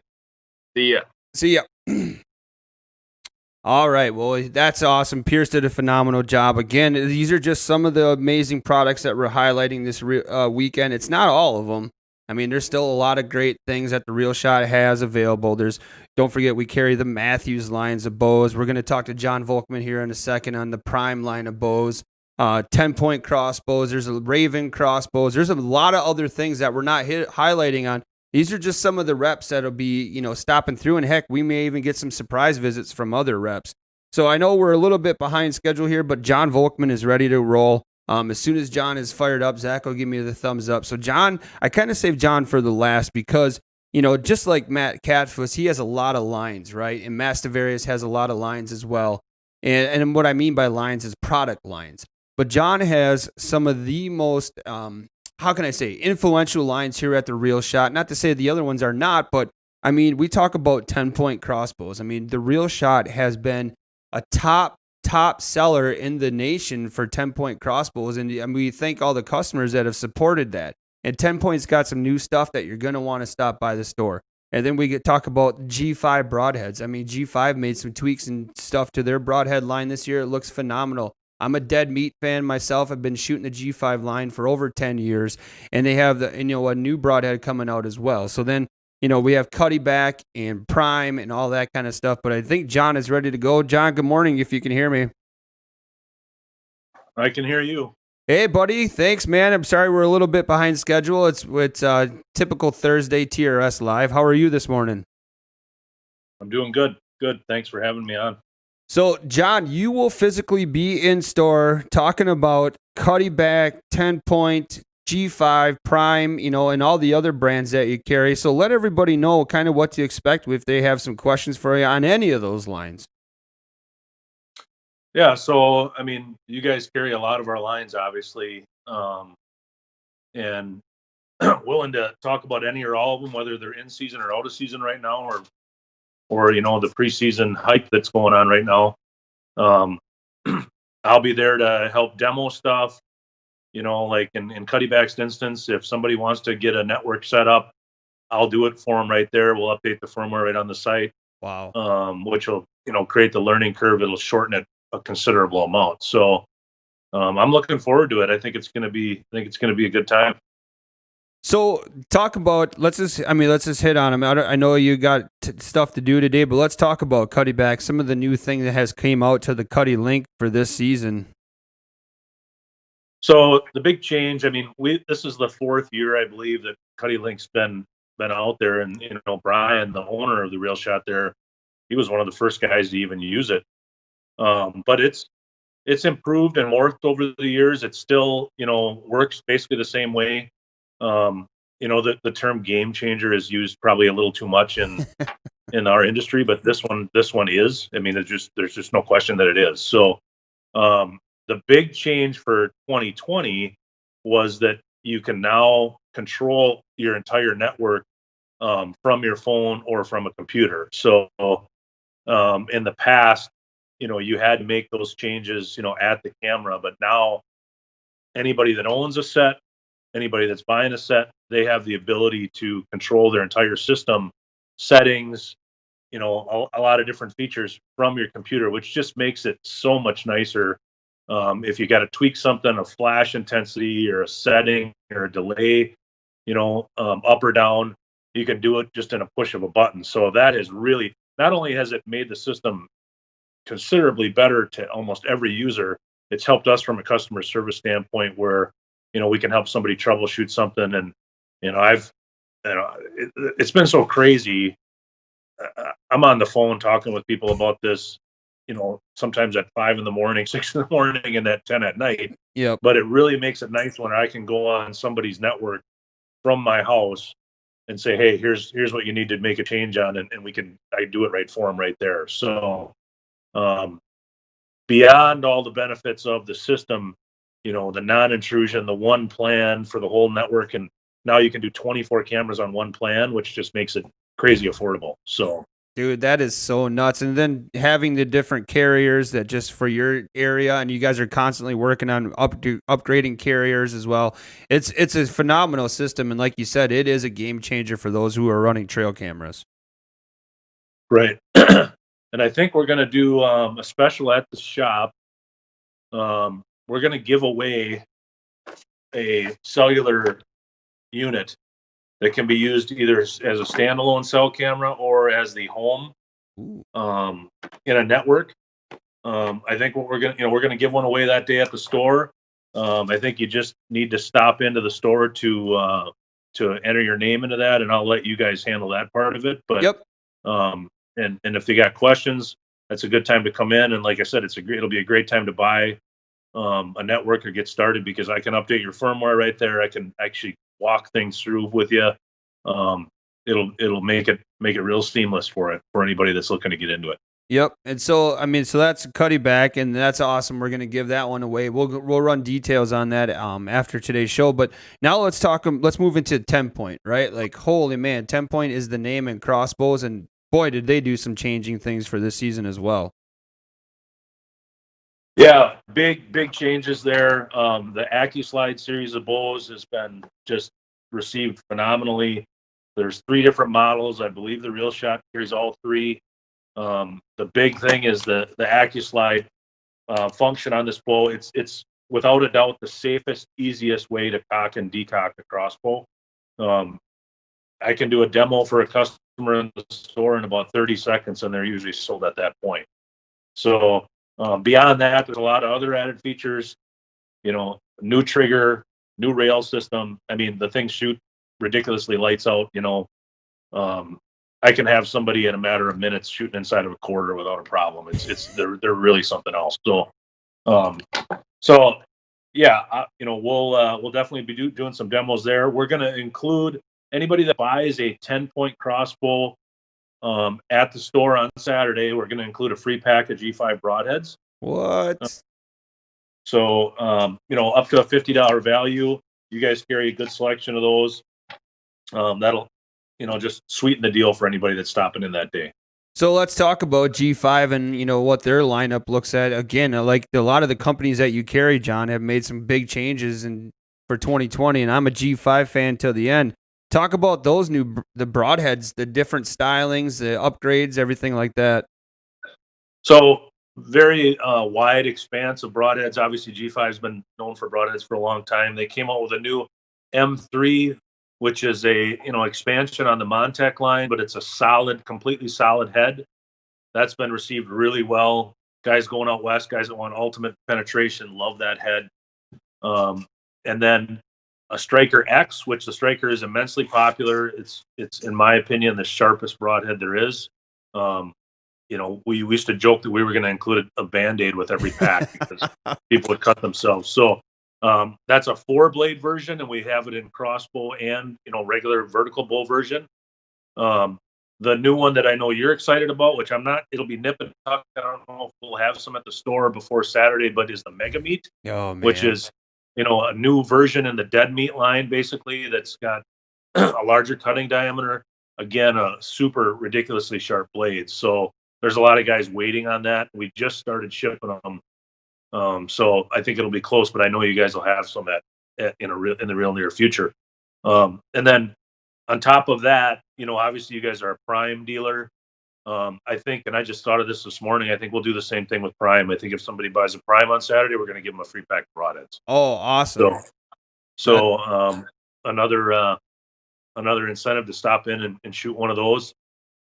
See ya. All right, well, that's awesome. Pierce did a phenomenal job. Again, these are just some of the amazing products that we're highlighting this weekend. It's not all of them. There's still a lot of great things that the Real Shot has available. Don't forget, we carry the Matthews lines of bows. We're going to talk to John Volkman here in a second on the Prime line of bows. TenPoint crossbows. There's a Raven crossbows. There's a lot of other things that we're not highlighting on. These are just some of the reps that'll be, stopping through, and heck, we may even get some surprise visits from other reps. So I know we're a little bit behind schedule here, but John Volkman is ready to roll. As soon as John is fired up, Zach will give me the thumbs up. So John, I kind of saved John for the last because, just like Matt Catfuss, he has a lot of lines, right? And Matt Stavarius has a lot of lines as well. And what I mean by lines is product lines. But John has some of the most influential lines here at the Real Shot. Not to say the other ones are not, but we talk about 10-point crossbows. The Real Shot has been a top seller in the nation for 10-point crossbows, and we thank all the customers that have supported that. And 10-Point's got some new stuff that you're going to want to stop by the store. And then we talk about G5 broadheads. G5 made some tweaks and stuff to their broadhead line this year. It looks phenomenal. I'm a Dead Meat fan myself. I've been shooting the G5 line for over 10 years, and they have a new broadhead coming out as well. So then, we have Cuddeback and Prime and all that kind of stuff. But I think John is ready to go. John, good morning, if you can hear me. I can hear you. Hey, buddy. Thanks, man. I'm sorry we're a little bit behind schedule. It's typical Thursday TRS live. How are you this morning? I'm doing good. Good. Thanks for having me on. So, John, you will physically be in store talking about Cuddeback, TenPoint, G5, Prime, and all the other brands that you carry. So let everybody know kind of what to expect if they have some questions for you on any of those lines. Yeah. So, I mean, you guys carry a lot of our lines, obviously, and willing to talk about any or all of them, whether they're in season or out of season right now, or the preseason hype that's going on right now. I'll be there to help demo stuff. Like in Cuddeback's instance, if somebody wants to get a network set up, I'll do it for them right there. We'll update the firmware right on the site. Wow. Which will create the learning curve. It'll shorten it a considerable amount. So I'm looking forward to it. I think it's going to be a good time. So talk about, let's just hit on them. I know you got stuff to do today, but let's talk about Cuddeback, some of the new thing that has came out to the Cuddy Link for this season. So the big change, I mean, this is the 4th year, I believe, that Cuddy Link's been out there, and Brian, the owner of the Real Shot there, he was one of the first guys to even use it. But it's improved and morphed over the years. It still, works basically the same way. The term game changer is used probably a little too much in our industry, but this one is. I mean, there's just no question that it is. So the big change for 2020 was that you can now control your entire network from your phone or from a computer. So in the past, you had to make those changes, at the camera, but now anybody that owns a set, anybody that's buying a set, they have the ability to control their entire system settings, a lot of different features from your computer, which just makes it so much nicer. If you got to tweak something, a flash intensity or a setting or a delay, up or down, you can do it just in a push of a button. So that is really, not only has it made the system considerably better to almost every user, it's helped us from a customer service standpoint where, we can help somebody troubleshoot something. And, it's been so crazy. I'm on the phone talking with people about this, sometimes at 5 a.m, 6 a.m, and at 10 p.m. Yep. But it really makes it nice when I can go on somebody's network from my house and say, hey, here's what you need to make a change on, and I do it right for them right there. So beyond all the benefits of the system, the non-intrusion, the one plan for the whole network, and now you can do 24 cameras on one plan, which just makes it crazy affordable. So, dude, that is so nuts. And then having the different carriers that just for your area, and you guys are constantly working on upgrading carriers as well. It's a phenomenal system, and like you said, it is a game changer for those who are running trail cameras. Right. And I think we're going to do a special at the shop. We're going to give away a cellular unit that can be used either as a standalone cell camera or as the home in a network. I think what we're going to give one away that day at the store. I think you just need to stop into the store to enter your name into that, and I'll let you guys handle that part of it. But yep. And if they got questions, that's a good time to come in. And like I said, it'll be a great time to buy a network or get started, because I can update your firmware right there. I can actually walk things through with you. It'll make it real seamless for anybody that's looking to get into it. Yep. And so, so that's Cuddeback, and that's awesome. We're going to give that one away. We'll run details on that after today's show. But now let's move into TenPoint, right? Like, holy man, TenPoint is the name in crossbows, and boy, did they do some changing things for this season as well. Yeah, big changes there. The AccuSlide series of bows has been just received phenomenally. There's 3 different models. I believe the Real Shot carries all 3. The big thing is the AccuSlide function on this bow. It's without a doubt the safest, easiest way to cock and decock a crossbow. I can do a demo for a customer in the store in about 30 seconds, and they're usually sold at that point. So beyond that, there's a lot of other added features. new trigger, new rail system. I mean, the things shoot ridiculously lights out. I can have somebody in a matter of minutes shooting inside of a quarter without a problem. They're really something else. So yeah, we'll definitely be doing some demos there. We're going to include anybody that buys a TenPoint crossbow at the store on Saturday. We're going to include a free pack of G5 broadheads. What? So up to a $50 value. You guys carry a good selection of those. That'll just sweeten the deal for anybody that's stopping in that day. So let's talk about G5 and, what their lineup looks at. Again, like a lot of the companies that you carry, John, have made some big changes for 2020, and I'm a G5 fan till the end. Talk about those the broadheads, the different stylings, the upgrades, everything like that. So very wide expanse of broadheads. Obviously, G5 has been known for broadheads for a long time. They came out with a new M3, which is a expansion on the Montech line, but it's a completely solid head. That's been received really well. Guys going out west, guys that want ultimate penetration, love that head. And then a Striker X, which the Striker is immensely popular. It's in my opinion the sharpest broadhead there is. We used to joke that we were going to include a Band-Aid with every pack because people would cut themselves. So that's a 4-blade version, and we have it in crossbow and regular vertical bow version. The new one that I know you're excited about, which I'm not, it'll be nip and tuck. I don't know if we'll have some at the store before Saturday, but is the Mega Meat, which is a new version in the dead meat line, basically, that's got a larger cutting diameter. Again, a super ridiculously sharp blade. So there's a lot of guys waiting on that. We just started shipping them. So I think it'll be close, but I know you guys will have some in the real near future. And then on top of that, obviously you guys are a Prime dealer. I think, and I just thought of this morning, I think we'll do the same thing with Prime. I think if somebody buys a Prime on Saturday, we're going to give them a free pack of broadheads. Oh, awesome. So another incentive to stop in and shoot one of those,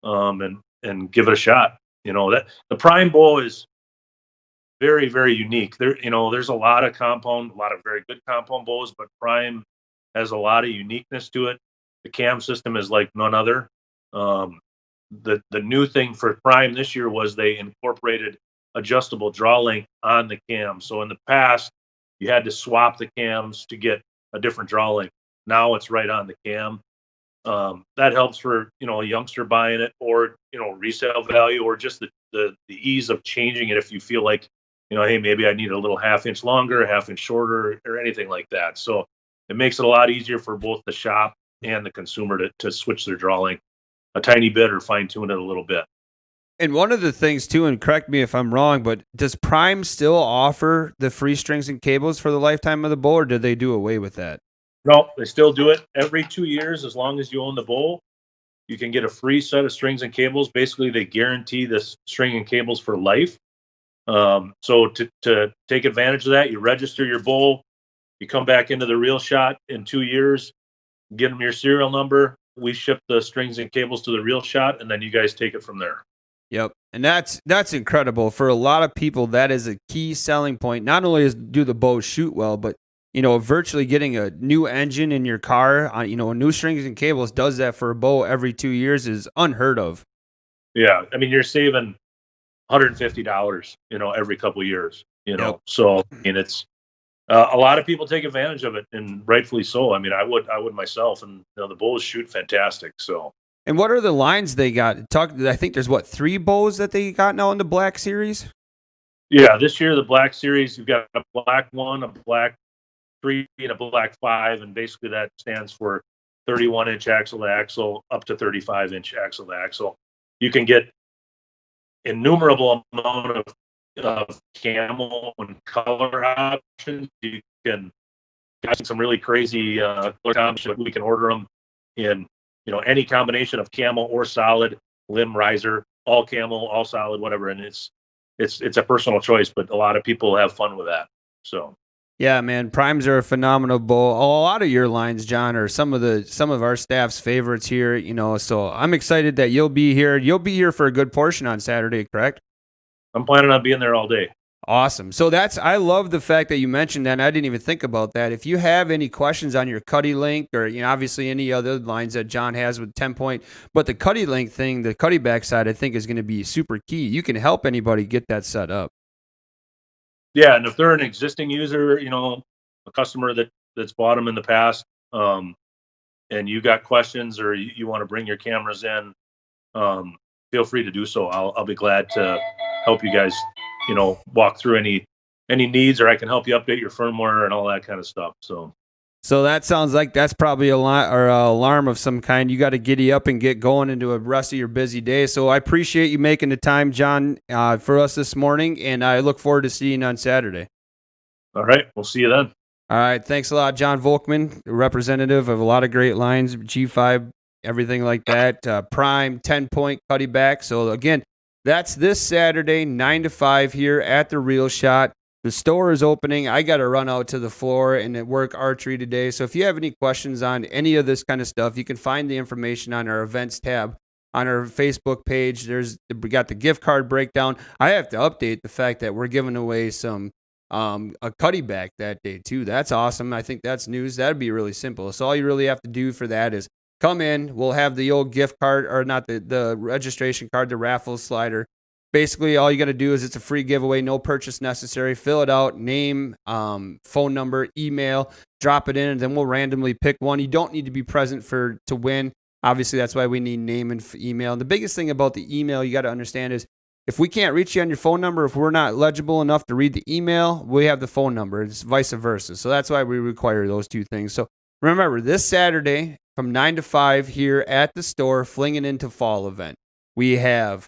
and give it a shot. That the Prime bow is very, very unique. There's a lot of very good compound bows, but Prime has a lot of uniqueness to it. The cam system is like none other. The new thing for Prime this year was they incorporated adjustable draw length on the cam. So in the past, you had to swap the cams to get a different draw length. Now it's right on the cam. That helps for a youngster buying it, or resale value, or just the ease of changing it if you feel like hey, maybe I need a little half-inch longer, half-inch shorter, or anything like that. So it makes it a lot easier for both the shop and the consumer to switch their draw length a tiny bit or fine-tune it a little bit. And one of the things too, and correct me if I'm wrong, but does Prime still offer the free strings and cables for the lifetime of the bow, or did they do away with that? No, they still do it every 2 years. As long as you own the bow, you can get a free set of strings and cables. Basically, they guarantee this string and cables for life. So to take advantage of that, you register your bow, you come back into the Reel Shot in 2 years, get them your serial number. We ship the strings and cables to the Reel Shot, and then you guys take it from there. Yep. And that's incredible. For a lot of people, that is a key selling point. Not only do the bows shoot well, but virtually getting a new engine in your car, new strings and cables does that for a bow every 2 years is unheard of. Yeah. I mean, you're saving $150, every couple of years, Yep. So, it's, a lot of people take advantage of it, and rightfully so. I mean, I would myself, and the bows shoot fantastic. So. And what are the lines they got? I think there's 3 bows that they got now in the Black Series? Yeah, this year, the Black Series, you've got a Black 1, a Black 3, and a Black 5, and basically that stands for 31-inch axle to axle up to 35-inch axle to axle. You can get innumerable amount of camo and color options. You can get some really crazy color combinations. We can order them in any combination of camo or solid, limb riser, all camo, all solid, whatever. And it's a personal choice, but a lot of people have fun with that. So. Yeah, man, Primes are a phenomenal bow. A lot of your lines, John, are some of our staff's favorites here. So I'm excited that you'll be here. You'll be here for a good portion on Saturday, correct? I'm planning on being there all day. Awesome. So I love the fact that you mentioned that. And I didn't even think about that. If you have any questions on your Cuddeback or, obviously any other lines that John has with TenPoint, but the Cuddeback thing, the Cuddeback side, I think is going to be super key. You can help anybody get that set up. Yeah. And if they're an existing user, a customer that's bought them in the past, and you got questions or you want to bring your cameras in, feel free to do so. I'll be glad to help you guys, walk through any needs, or I can help you update your firmware and all that kind of stuff. So that sounds like that's probably a alarm of some kind. You got to giddy up and get going into a rest of your busy day. So I appreciate you making the time, John, for us this morning, and I look forward to seeing you on Saturday. All right. We'll see you then. All right. Thanks a lot, John Volkman, representative of a lot of great lines, G5, everything like that, Prime, TenPoint, Cuddeback. So again, that's this Saturday, 9 to 5 here at the Real Shot. The store is opening. I got to run out to the floor and work archery today. So if you have any questions on any of this kind of stuff, you can find the information on our events tab on our Facebook page. We got the gift card breakdown. I have to update the fact that we're giving away some a Cuddeback that day too. That's awesome. I think that's news. That'd be really simple. So all you really have to do for that is come in. We'll have the old gift card, or not the registration card, the raffle slider. Basically, all you got to do is it's a free giveaway, no purchase necessary. Fill it out, name, phone number, email, drop it in, and then we'll randomly pick one. You don't need to be present to win. Obviously, that's why we need name and email. And the biggest thing about the email you got to understand is if we can't reach you on your phone number, if we're not legible enough to read the email, we have the phone number. It's vice versa. So that's why we require those two things. So remember, this Saturday from 9 to 5 here at the store, Fling'n Into Fall event, we have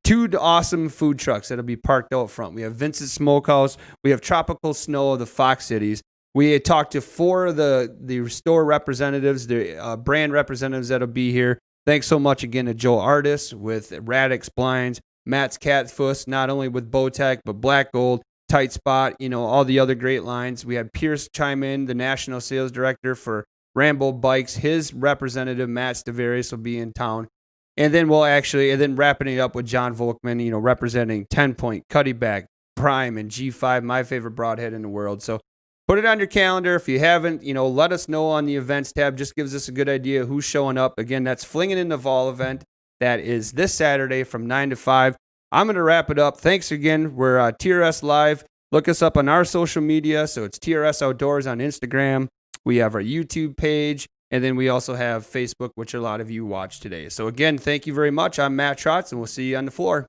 two awesome food trucks that'll be parked out front. We have Vincent's Smokehouse. We have Tropical Snow of the Fox Cities. We had talked to 4 of the store representatives, the brand representatives that'll be here. Thanks so much again to Joe Artis with Radix Blinds, Matt's Catfuss, not only with Bowtech, but Black Gold, Tight Spot, all the other great lines. We had Pierce chime in, the national sales director for Rambo Bikes. His representative, Matt Stavarius, will be in town. And then wrapping it up with John Volkman, representing TenPoint, Cuddeback, Prime, and G5, my favorite broadhead in the world. So put it on your calendar. If you haven't, let us know on the events tab. Just gives us a good idea who's showing up. Again, that's Fling'n Into Fall event. That is this Saturday from 9 to 5. I'm going to wrap it up. Thanks again. We're TRS Live. Look us up on our social media. So it's TRS Outdoors on Instagram. We have our YouTube page. And then we also have Facebook, which a lot of you watch today. So again, thank you very much. I'm Matt Trotz, and we'll see you on the floor.